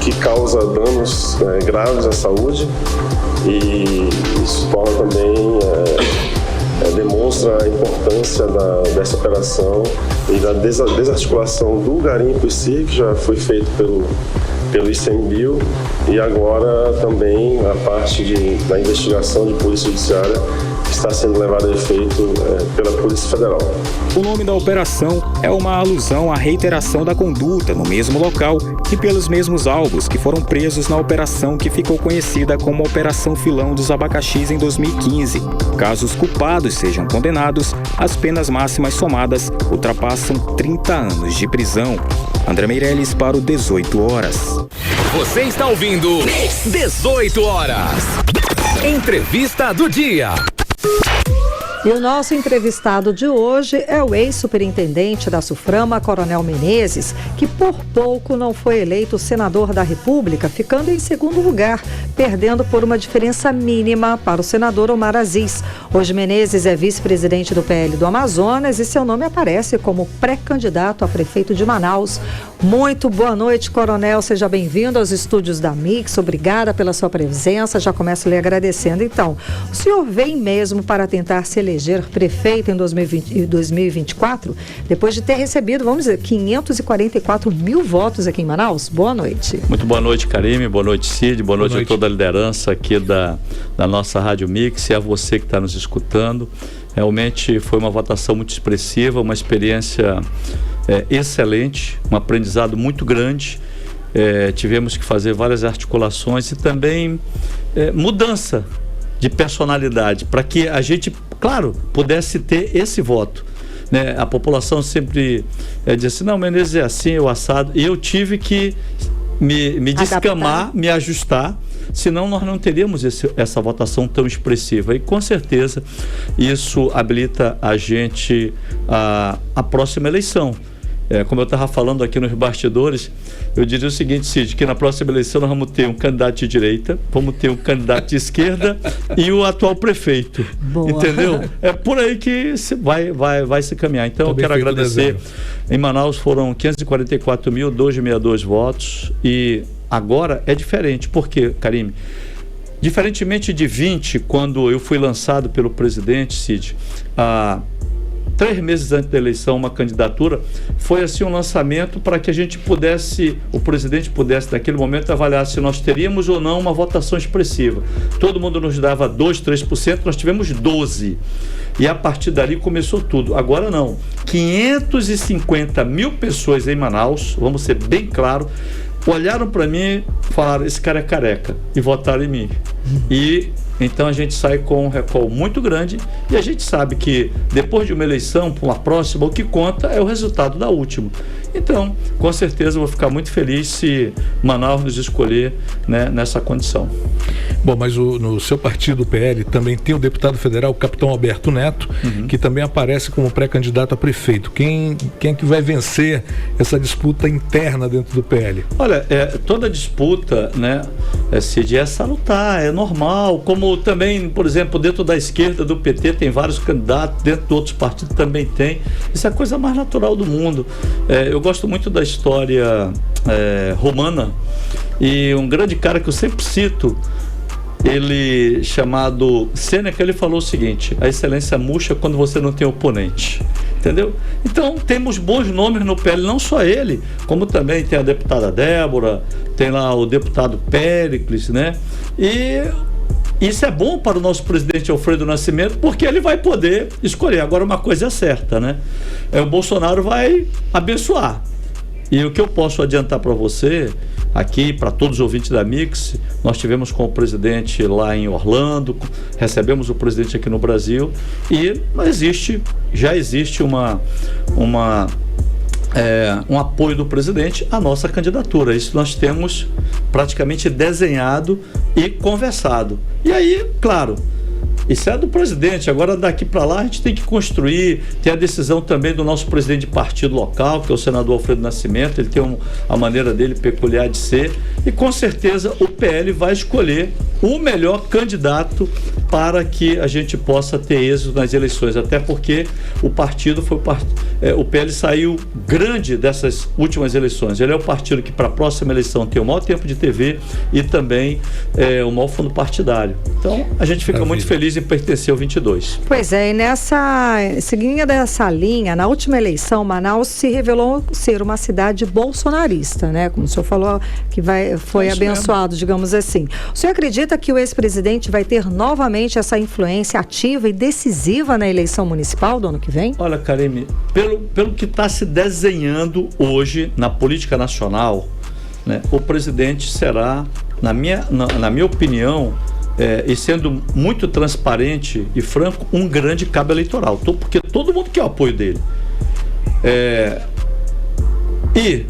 que causa danos graves à saúde, e isso torna também, demonstra a importância dessa operação e da desarticulação do garimpo em si, que já foi feito pelo ICMBio, e agora também a parte da investigação de polícia judiciária que está sendo levada a efeito pela Polícia Federal. O nome da operação é uma alusão à reiteração da conduta no mesmo local e pelos mesmos alvos que foram presos na operação que ficou conhecida como Operação Filão dos Abacaxis em 2015. Caso os culpados sejam condenados, as penas máximas somadas ultrapassam 30 anos de prisão. André Meirelles para o 18 Horas. Você está ouvindo 18 Horas. Entrevista do dia. E o nosso entrevistado de hoje é o ex-superintendente da SUFRAMA, Coronel Menezes, que por pouco não foi eleito senador da República, ficando em segundo lugar, perdendo por uma diferença mínima para o senador Omar Aziz. Hoje Menezes é vice-presidente do PL do Amazonas e seu nome aparece como pré-candidato a prefeito de Manaus. Muito boa noite, Coronel. Seja bem-vindo aos estúdios da Mix. Obrigada pela sua presença. Já começo lhe agradecendo. Então, o senhor vem mesmo para tentar se eleger prefeito em 2024, depois de ter recebido, vamos dizer, 544 mil votos aqui em Manaus? Boa noite. Muito boa noite, Karime. Boa noite, Cid. Boa noite a toda a liderança aqui da nossa Rádio Mix e a você que está nos escutando. Realmente foi uma votação muito expressiva, uma experiência excelente, um aprendizado muito grande. Tivemos que fazer várias articulações e também mudança de personalidade, para que a gente, claro, pudesse ter esse voto, né? A população sempre diz assim, não, Menezes é assim, o assado, e eu tive que me descamar, me ajustar, senão nós não teríamos essa votação tão expressiva, e com certeza isso habilita a gente a próxima eleição. Como eu estava falando aqui nos bastidores, eu diria o seguinte, Cid, que na próxima eleição nós vamos ter um candidato de direita, vamos ter um candidato de esquerda e o atual prefeito. Boa. Entendeu? É por aí que vai se caminhar. Então eu quero agradecer. Em Manaus foram 544.262 votos e agora é diferente. Por quê, Karime? Diferentemente de 20, quando eu fui lançado pelo presidente, Cid, 3 meses antes da eleição, uma candidatura, foi assim um lançamento para que a gente pudesse, o presidente pudesse naquele momento avaliar se nós teríamos ou não uma votação expressiva. Todo mundo nos dava 2%, 3%, nós tivemos 12%. E a partir dali começou tudo. Agora não. 550 mil pessoas em Manaus, vamos ser bem claros, olharam para mim e falaram: esse cara é careca, e votaram em mim. E então a gente sai com um recall muito grande, e a gente sabe que depois de uma eleição, para uma próxima, o que conta é o resultado da última. Então, com certeza, eu vou ficar muito feliz se Manaus nos escolher, né, nessa condição. Bom, mas no seu partido, o PL, também tem o deputado federal, o capitão Alberto Neto, que também aparece como pré-candidato a prefeito. Quem é que vai vencer essa disputa interna dentro do PL? Olha, toda disputa, né, Cid, é salutar, é normal, como também, por exemplo, dentro da esquerda do PT tem vários candidatos, dentro de outros partidos também tem. Isso é a coisa mais natural do mundo. Eu gosto muito da história romana, e um grande cara que eu sempre cito, ele chamado Sêneca, ele falou o seguinte: a excelência murcha quando você não tem oponente. Entendeu? Então temos bons nomes no PL, não só ele, como também tem a deputada Débora, tem lá o deputado Péricles, né? E isso é bom para o nosso presidente Alfredo Nascimento, porque ele vai poder escolher. Agora, uma coisa é certa, né? O Bolsonaro vai abençoar. E o que eu posso adiantar para você, aqui, para todos os ouvintes da Mix, nós tivemos com o presidente lá em Orlando, recebemos o presidente aqui no Brasil, e já existe um apoio do presidente à nossa candidatura. Isso nós temos praticamente desenhado e conversado. E aí, claro, isso é do presidente. Agora, daqui para lá, a gente tem que construir. Tem a decisão também do nosso presidente de partido local, que é o senador Alfredo Nascimento. Ele tem a maneira dele peculiar de ser. E, com certeza, o PL vai escolher o melhor candidato para que a gente possa ter êxito nas eleições. Até porque o partido o PL saiu grande dessas últimas eleições. Ele é o partido que, para a próxima eleição, tem o maior tempo de TV e também o maior fundo partidário. Então, a gente fica muito feliz em pertencer ao 22. Pois é, e seguindo dessa linha, na última eleição, Manaus se revelou ser uma cidade bolsonarista, né? Como o senhor falou, que foi abençoado, mesmo, digamos assim. O senhor acredita que o ex-presidente vai ter novamente essa influência ativa e decisiva na eleição municipal do ano que vem? Olha, Karime, pelo que está se desenhando hoje na política nacional, né, o presidente será, na minha opinião, e sendo muito transparente e franco, um grande cabo eleitoral, porque todo mundo quer o apoio dele. E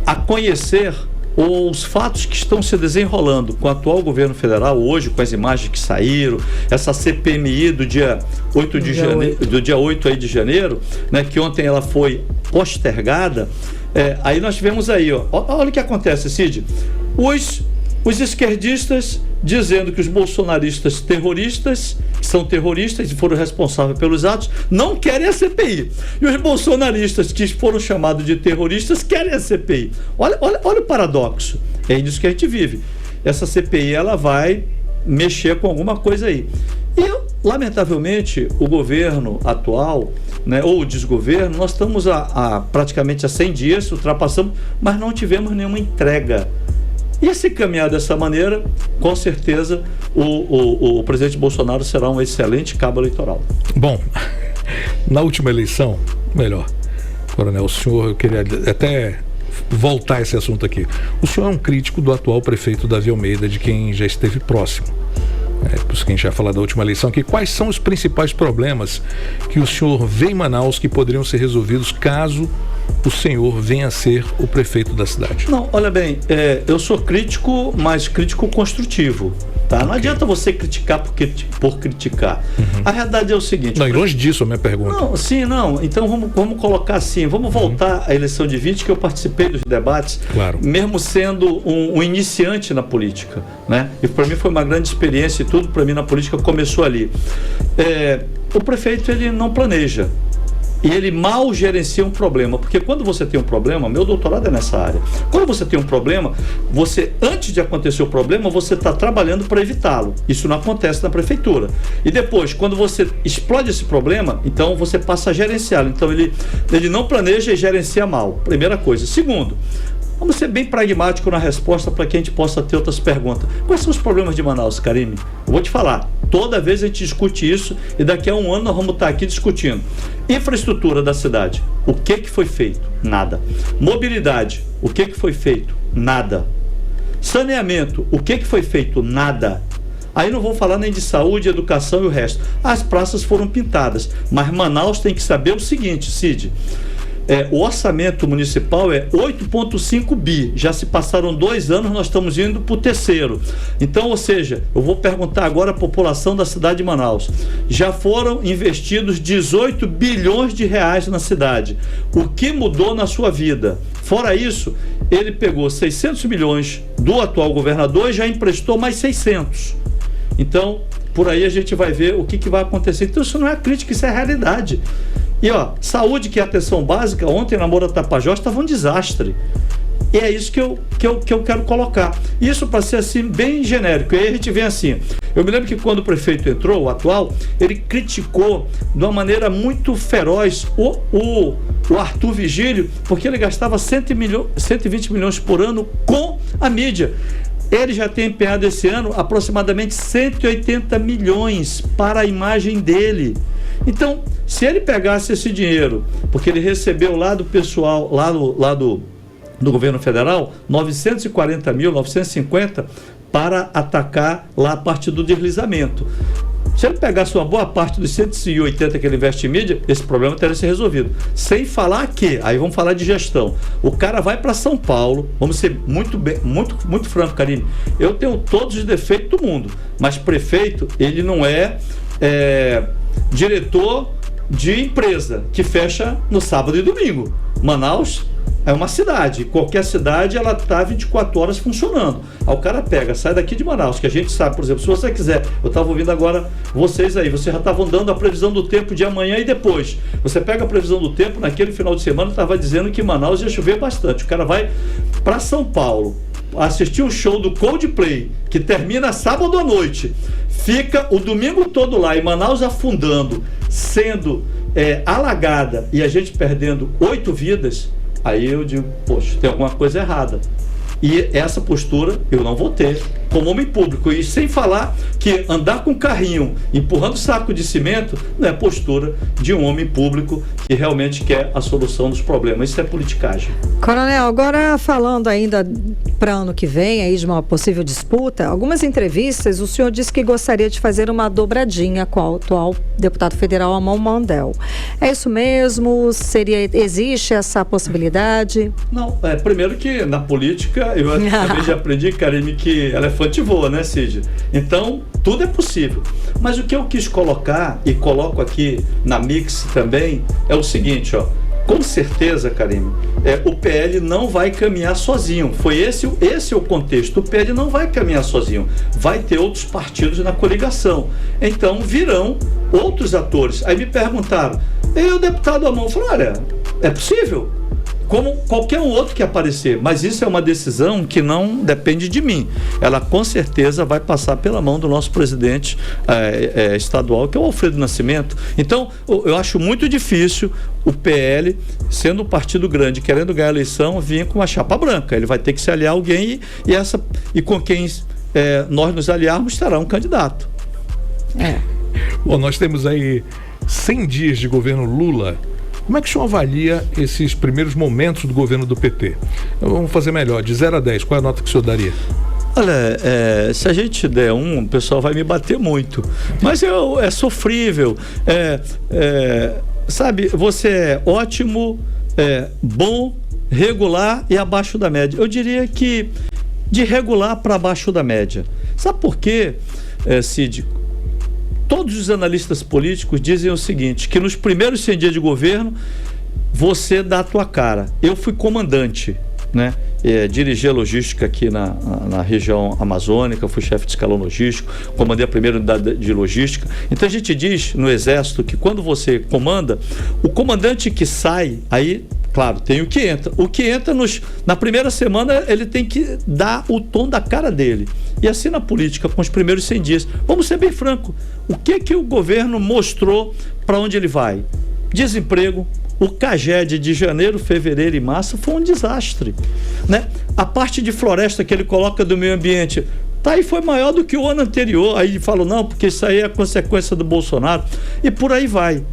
a conhecer os fatos que estão se desenrolando com o atual governo federal hoje, com as imagens que saíram, essa CPMI do dia 8 de janeiro, do dia 8 aí de janeiro, né, que ontem ela foi postergada. Aí nós tivemos aí, olha o que acontece, Cid. Os esquerdistas dizendo que os bolsonaristas são terroristas e foram responsáveis pelos atos, não querem a CPI. E os bolsonaristas que foram chamados de terroristas querem a CPI. Olha o paradoxo. É isso que a gente vive. Essa CPI ela vai mexer com alguma coisa aí. E, lamentavelmente, o governo atual, né, ou o desgoverno, nós estamos praticamente há 100 dias, ultrapassamos, mas não tivemos nenhuma entrega. E se caminhar dessa maneira, com certeza o presidente Bolsonaro será um excelente cabo eleitoral. Bom, na última eleição, coronel, o senhor, eu queria até voltar a esse assunto aqui. O senhor é um crítico do atual prefeito Davi Almeida, de quem já esteve próximo. Por isso que a gente já falou da última eleição aqui. Quais são os principais problemas que o senhor vê em Manaus que poderiam ser resolvidos caso o senhor venha a ser o prefeito da cidade? Não, olha bem, eu sou crítico, mas crítico construtivo. Tá? Não adianta você criticar por criticar. A realidade é o seguinte... Não, e longe disso a minha pergunta. Não. Então vamos colocar assim, vamos voltar à eleição de 20, que eu participei dos debates, claro, mesmo sendo um iniciante na política, né? E para mim foi uma grande experiência, e tudo para mim na política começou ali. O prefeito, ele não planeja. e ele mal gerencia um problema, porque quando você tem um problema, meu doutorado é nessa área, quando você tem um problema, você, antes de acontecer o problema, você está trabalhando para evitá-lo. Isso não acontece na prefeitura. E depois, quando você explode esse problema, então você passa a gerenciá-lo. Então ele não planeja e gerencia mal, primeira coisa. Segundo, vamos ser bem pragmático na resposta para que a gente possa ter outras perguntas. Quais são os problemas de Manaus, Karime? Eu vou te falar, toda vez a gente discute isso e daqui a um ano nós vamos estar aqui discutindo. Infraestrutura da cidade, o que foi feito? Nada. Mobilidade, o que foi feito? Nada. Saneamento, o que foi feito? Nada. Aí não vou falar nem de saúde, educação e o resto. As praças foram pintadas, mas Manaus tem que saber o seguinte, Cid, o orçamento municipal é 8,5 bi, já se passaram 2 anos, nós estamos indo para o 3º. Então, ou seja, eu vou perguntar agora à população da cidade de Manaus, já foram investidos 18 bilhões de reais na cidade. O que mudou na sua vida? Fora isso, ele pegou 600 milhões do atual governador e já emprestou mais 600. Então, por aí a gente vai ver o que vai acontecer. Então, isso não é crítica, isso é realidade. E saúde, que é atenção básica, ontem na Moura Tapajós estava um desastre. E é isso que eu quero colocar. Isso para ser assim, bem genérico. E aí a gente vem assim. Eu me lembro que quando o prefeito entrou, o atual, ele criticou de uma maneira muito feroz o Arthur Vigílio, porque ele gastava 120 milhões por ano com a mídia. Ele já tem empenhado esse ano aproximadamente 180 milhões para a imagem dele. Então, se ele pegasse esse dinheiro, porque ele recebeu lá do pessoal, lá do governo federal, 940 mil, 950, para atacar lá a parte do deslizamento. Se ele pegasse uma boa parte dos 180 que ele investe em mídia, esse problema teria sido resolvido. Sem falar que, aí vamos falar de gestão, o cara vai para São Paulo, vamos ser muito franco, Karime, eu tenho todos os defeitos do mundo, mas prefeito, ele não é diretor de empresa que fecha no sábado e domingo. Manaus é uma cidade, qualquer cidade ela está 24 horas funcionando. Aí o cara sai daqui de Manaus, que a gente sabe, por exemplo, se você quiser, eu estava ouvindo agora vocês aí, vocês já estavam dando a previsão do tempo de amanhã e depois. Você pega a previsão do tempo, naquele final de semana estava dizendo que Manaus ia chover bastante. O cara vai para São Paulo assistir o show do Coldplay, que termina sábado à noite, fica o domingo todo lá, e Manaus afundando, sendo alagada, e a gente perdendo 8 vidas, aí eu digo, poxa, tem alguma coisa errada. E essa postura eu não vou ter como homem público. E sem falar que andar com carrinho empurrando saco de cimento não é postura de um homem público que realmente quer a solução dos problemas. Isso é politicagem. Coronel, agora falando ainda para ano que vem aí de uma possível disputa, algumas entrevistas o senhor disse que gostaria de fazer uma dobradinha com o atual deputado federal Amon Mandel. É isso mesmo? Existe essa possibilidade? Não, primeiro que na política eu também já aprendi, Karime, que elefante voa, né, Cid? Então, tudo é possível. Mas o que eu quis colocar, e coloco aqui na Mix também, é o seguinte, com certeza, Karime, o PL não vai caminhar sozinho. Esse é o contexto. O PL não vai caminhar sozinho. Vai ter outros partidos na coligação. Então, virão outros atores. Aí me perguntaram, e o deputado Amon? Falou, olha, é possível? Como qualquer um outro que aparecer, mas isso é uma decisão que não depende de mim. Ela com certeza vai passar pela mão do nosso presidente estadual, que é o Alfredo Nascimento. Então, eu acho muito difícil o PL, sendo um partido grande, querendo ganhar a eleição, vir com uma chapa branca. Ele vai ter que se aliar a alguém e com quem nós nos aliarmos estará um candidato. Bom, nós temos aí 100 dias de governo Lula. Como é que o senhor avalia esses primeiros momentos do governo do PT? Vamos fazer melhor, de 0 a 10, qual é a nota que o senhor daria? Olha, se a gente der o pessoal vai me bater muito. Mas é sofrível. Sabe, você é ótimo, bom, regular e abaixo da média. Eu diria que de regular para abaixo da média. Sabe por quê, Cid? Todos os analistas políticos dizem o seguinte, que nos primeiros 100 dias de governo, você dá a tua cara. Eu fui comandante. né? Dirigi a logística aqui na região amazônica, fui chefe de escalão logístico, comandei a primeira unidade de logística. Então a gente diz no Exército que quando você comanda, o comandante que sai, aí, claro, tem o que entra. O que entra na primeira semana, ele tem que dar o tom da cara dele. E assim na política, com os primeiros 100 dias. Vamos ser bem franco, o que o governo mostrou para onde ele vai? Desemprego. O CAGED de janeiro, fevereiro e março foi um desastre, né? A parte de floresta que ele coloca do meio ambiente foi maior do que o ano anterior. Aí falam, não, porque isso aí é a consequência do Bolsonaro, e por aí vai,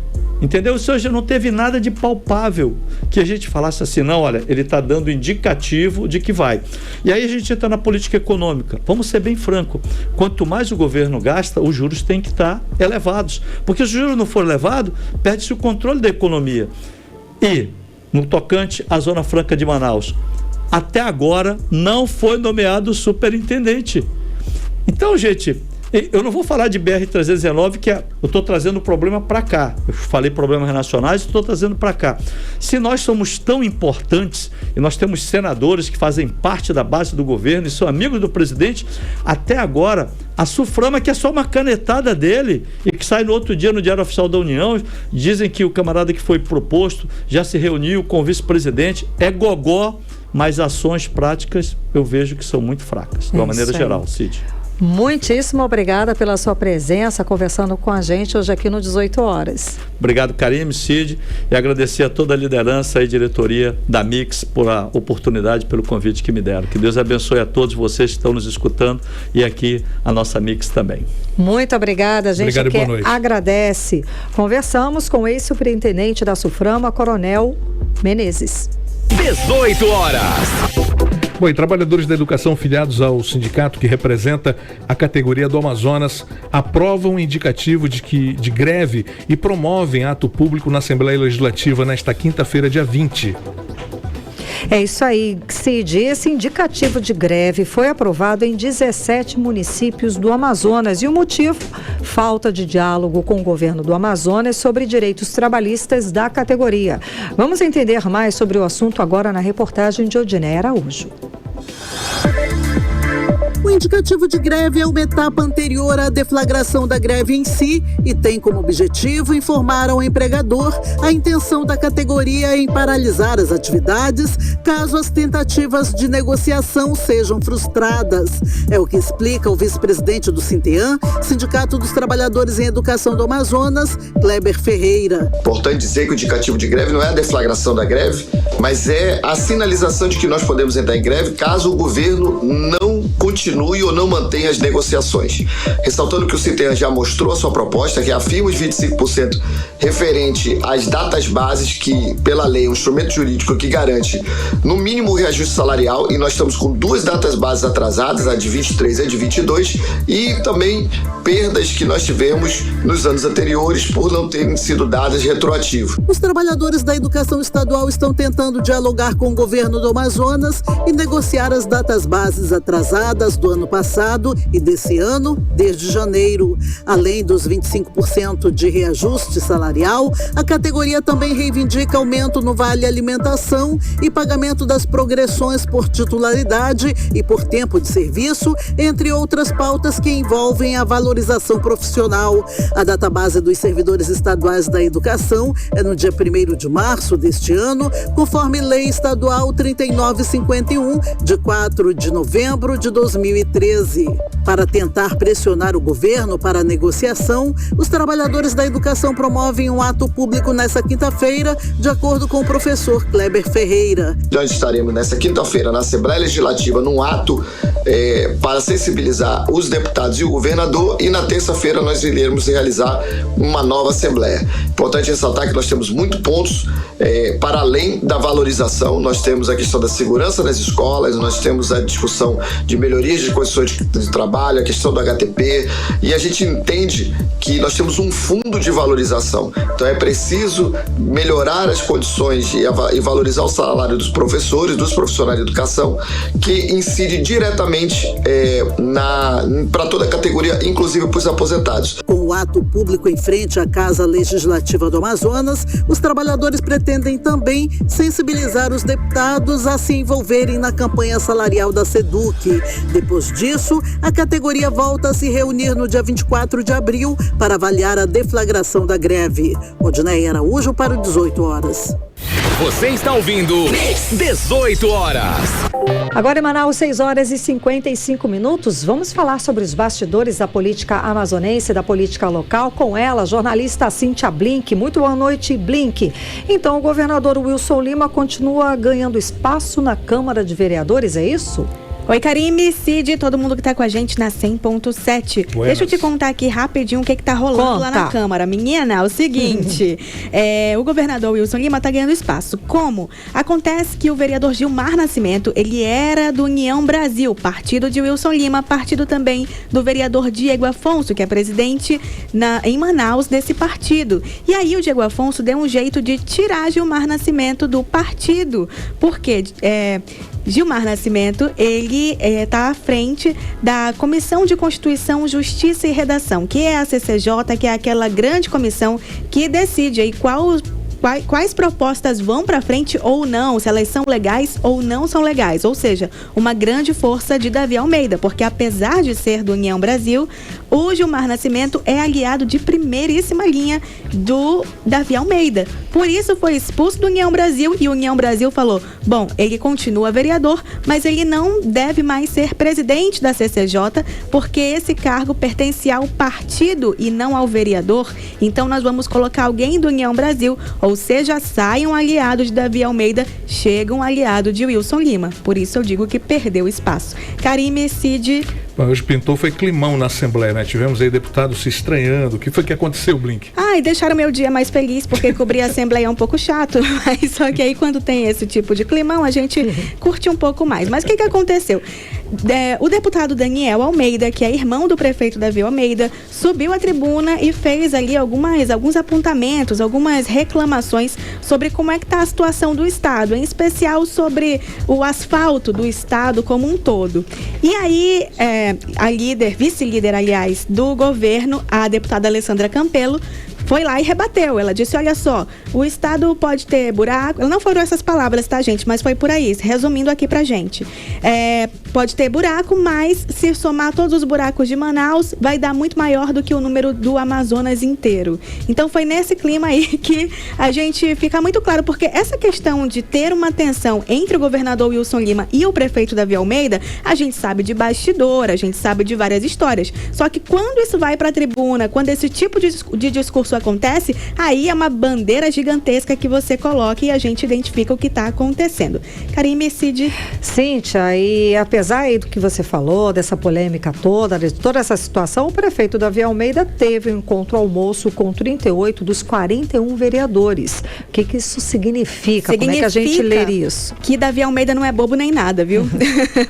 entendeu? Ou seja, não teve nada de palpável que a gente falasse assim, não, olha, ele está dando indicativo de que vai. E aí a gente entra na política econômica. Vamos ser bem franco, quanto mais o governo gasta, os juros têm que estar elevados, porque se os juros não forem elevados, perde-se o controle da economia. E, no tocante à Zona Franca de Manaus, até agora não foi nomeado superintendente. Então, gente, eu não vou falar de BR-319, que eu estou trazendo o problema para cá. Eu falei problemas nacionais e estou trazendo para cá. Se nós somos tão importantes e nós temos senadores que fazem parte da base do governo e são amigos do presidente, até agora a Suframa, que é só uma canetada dele e que sai no outro dia no Diário Oficial da União, dizem que o camarada que foi proposto já se reuniu com o vice-presidente, é gogó, mas ações práticas eu vejo que são muito fracas, de uma maneira geral, Cid. Muitíssimo obrigada pela sua presença, conversando com a gente hoje aqui no 18 Horas. Obrigado, Karime, Cid, e agradecer a toda a liderança e diretoria da Mix por a oportunidade, pelo convite que me deram. Que Deus abençoe a todos vocês que estão nos escutando e aqui a nossa Mix também. Muito obrigada, a gente agradece. Conversamos com o ex-superintendente da Suframa, Coronel Menezes. 18 horas. Bom, e trabalhadores da educação filiados ao sindicato que representa a categoria do Amazonas aprovam um indicativo de greve e promovem ato público na Assembleia Legislativa nesta quinta-feira, dia 20. É isso aí, Cid. Esse indicativo de greve foi aprovado em 17 municípios do Amazonas e o motivo, falta de diálogo com o governo do Amazonas sobre direitos trabalhistas da categoria. Vamos entender mais sobre o assunto agora na reportagem de Odiné Araújo. O indicativo de greve é uma etapa anterior à deflagração da greve em si e tem como objetivo informar ao empregador a intenção da categoria em paralisar as atividades caso as tentativas de negociação sejam frustradas. É o que explica o vice-presidente do Sinteam, Sindicato dos Trabalhadores em Educação do Amazonas, Kleber Ferreira. Importante dizer que o indicativo de greve não é a deflagração da greve, mas é a sinalização de que nós podemos entrar em greve caso o governo não continue ou não mantenha as negociações. Ressaltando que o Sinteam já mostrou a sua proposta, que afirma os 25% referente às datas bases, que pela lei é um instrumento jurídico que garante no mínimo o reajuste salarial, e nós estamos com 2 datas bases atrasadas, a de 23 e a de 22, e também perdas que nós tivemos nos anos anteriores por não terem sido dadas retroativo. Os trabalhadores da educação estadual estão tentando dialogar com o governo do Amazonas e negociar as datas bases atrasadas do ano passado e desse ano, desde janeiro. Além dos 25% de reajuste salarial, a categoria também reivindica aumento no Vale Alimentação e pagamento das progressões por titularidade e por tempo de serviço, entre outras pautas que envolvem a valorização profissional. A data base dos servidores estaduais da educação é no dia 1º de março deste ano, conforme Lei Estadual 3951, de 4 de novembro de 2013. Para tentar pressionar o governo para a negociação, os trabalhadores da educação promovem um ato público nesta quinta-feira, de acordo com o professor Kleber Ferreira. Nós estaremos nesta quinta-feira na Assembleia Legislativa num ato para sensibilizar os deputados e o governador, e na terça-feira nós iremos realizar uma nova Assembleia. Importante ressaltar que nós temos muitos pontos para além da valorização. Nós temos a questão da segurança nas escolas, nós temos a discussão de melhorias de condições de trabalho, a questão do HTP, e a gente entende que nós temos um fundo de valorização. Então é preciso melhorar as condições e valorizar o salário dos professores, dos profissionais de educação, que incide diretamente novamente para toda a categoria, inclusive para os aposentados. Com o ato público em frente à Casa Legislativa do Amazonas, os trabalhadores pretendem também sensibilizar os deputados a se envolverem na campanha salarial da SEDUC. Depois disso, a categoria volta a se reunir no dia 24 de abril para avaliar a deflagração da greve. Odinei Araújo para o 18 horas. Você está ouvindo 18 horas. Agora em Manaus, 6 horas e 55 minutos. Vamos falar sobre os bastidores da política amazonense, da política local. Com ela, jornalista Cíntia Blink. Muito boa noite, Blink. Então, o governador Wilson Lima continua ganhando espaço na Câmara de Vereadores, é isso? Oi, Karime, Cid, todo mundo que tá com a gente na 100.7. Deixa eu te contar aqui rapidinho o que tá rolando lá na Câmara. Menina, é o seguinte, o governador Wilson Lima tá ganhando espaço. Como? Acontece que o vereador Gilmar Nascimento, ele era do União Brasil, partido de Wilson Lima, partido também do vereador Diego Afonso, que é presidente em Manaus desse partido. E aí o Diego Afonso deu um jeito de tirar Gilmar Nascimento do partido. Por quê? Gilmar Nascimento, ele está à frente da Comissão de Constituição, Justiça e Redação, que é a CCJ, que é aquela grande comissão que decide aí quais propostas vão para frente ou não, se elas são legais ou não são legais. Ou seja, uma grande força de Davi Almeida, porque apesar de ser do União Brasil, o Gilmar Nascimento é aliado de primeiríssima linha do Davi Almeida. Por isso foi expulso do União Brasil e o União Brasil falou, bom, ele continua vereador, mas ele não deve mais ser presidente da CCJ, porque esse cargo pertence ao partido e não ao vereador. Então nós vamos colocar alguém do União Brasil, ou seja, sai um aliado de Davi Almeida, chega um aliado de Wilson Lima. Por isso eu digo que perdeu espaço. Karime, Cid... Hoje pintou, foi climão na Assembleia, né? Tivemos aí deputados se estranhando. O que foi que aconteceu, Blink? E deixaram meu dia mais feliz, porque cobrir a Assembleia é um pouco chato, mas só que aí quando tem esse tipo de climão, a gente curte um pouco mais. Mas o que aconteceu? O deputado Daniel Almeida, que é irmão do prefeito Davi Almeida, subiu à tribuna e fez ali alguns apontamentos, algumas reclamações sobre como é que está a situação do Estado, em especial sobre o asfalto do Estado como um todo. E aí, a vice-líder, aliás, do governo, a deputada Alessandra Campelo, foi lá e rebateu. Ela disse, olha só, o Estado pode ter buraco, não foram essas palavras, tá, gente, mas foi por aí, resumindo aqui pra gente. Pode ter buraco, mas se somar todos os buracos de Manaus, vai dar muito maior do que o número do Amazonas inteiro. Então foi nesse clima aí que a gente fica muito claro, porque essa questão de ter uma tensão entre o governador Wilson Lima e o prefeito Davi Almeida, a gente sabe de bastidor, a gente sabe de várias histórias. Só que quando isso vai pra tribuna, quando esse tipo de discurso acontece, aí é uma bandeira gigantesca que você coloca e a gente identifica o que está acontecendo. Karime, Cid. Cíntia, e apesar aí do que você falou, dessa polêmica toda, de toda essa situação, o prefeito Davi Almeida teve um encontro almoço com 38 dos 41 vereadores. O que isso significa? Como é que a gente lê isso? Que Davi Almeida não é bobo nem nada, viu?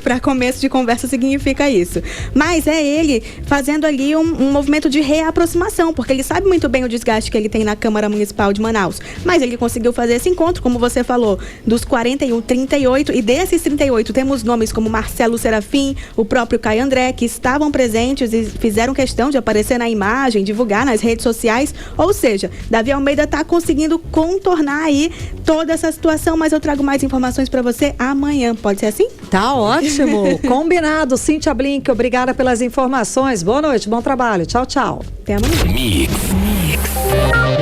Para começo de conversa significa isso. Mas é ele fazendo ali um movimento de reaproximação, porque ele sabe muito bem o desgaste que ele tem na Câmara Municipal de Manaus. Mas ele conseguiu fazer esse encontro, como você falou, dos 41, 38, e desses 38 temos nomes como Marcelo Serafim, o próprio Caio André, que estavam presentes e fizeram questão de aparecer na imagem, divulgar nas redes sociais. Ou seja, Davi Almeida está conseguindo contornar aí toda essa situação, mas eu trago mais informações para você amanhã. Pode ser assim? Tá ótimo. Combinado. Cíntia Blink, obrigada pelas informações. Boa noite, bom trabalho. Tchau, tchau. Até amanhã.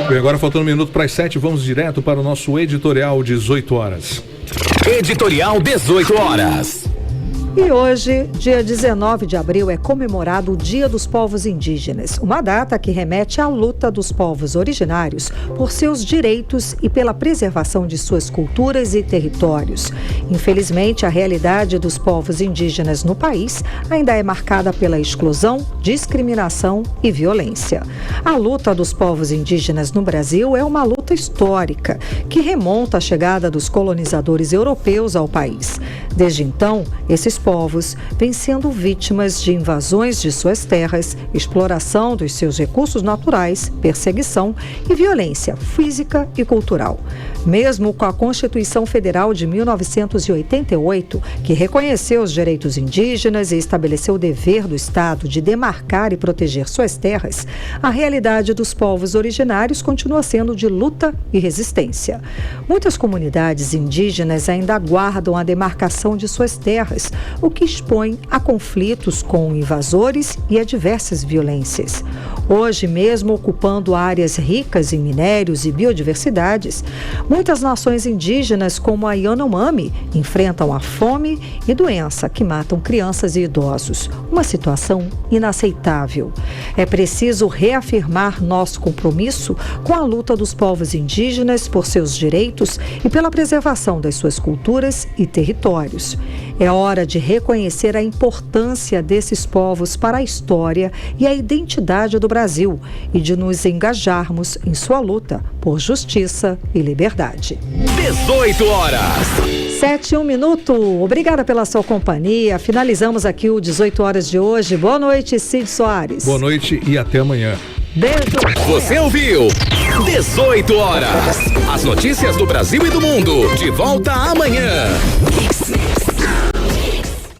Bem, agora faltando 1 minuto para as 7, vamos direto para o nosso editorial 18 horas. Editorial 18 horas. E hoje, dia 19 de abril, é comemorado o Dia dos Povos Indígenas, uma data que remete à luta dos povos originários por seus direitos e pela preservação de suas culturas e territórios. Infelizmente, a realidade dos povos indígenas no país ainda é marcada pela exclusão, discriminação e violência. A luta dos povos indígenas no Brasil é uma luta histórica, que remonta à chegada dos colonizadores europeus ao país. Desde então, esses povos vêm sendo vítimas de invasões de suas terras, exploração dos seus recursos naturais, perseguição e violência física e cultural. Mesmo com a Constituição Federal de 1988, que reconheceu os direitos indígenas e estabeleceu o dever do Estado de demarcar e proteger suas terras, a realidade dos povos originários continua sendo de luta e resistência. Muitas comunidades indígenas ainda aguardam a demarcação de suas terras, o que expõe a conflitos com invasores e a diversas violências. Hoje, mesmo ocupando áreas ricas em minérios e biodiversidades, muitas nações indígenas, como a Yanomami, enfrentam a fome e doença que matam crianças e idosos. Uma situação inaceitável. É preciso reafirmar nosso compromisso com a luta dos povos indígenas por seus direitos e pela preservação das suas culturas e territórios. É hora de reconhecer a importância desses povos para a história e a identidade do Brasil e de nos engajarmos em sua luta por justiça e liberdade. 18 horas. 7:01. Obrigada pela sua companhia. Finalizamos aqui o 18 horas de hoje. Boa noite, Cid Soares. Boa noite e até amanhã. Beijo. Você ouviu 18 horas. As notícias do Brasil e do mundo. De volta amanhã.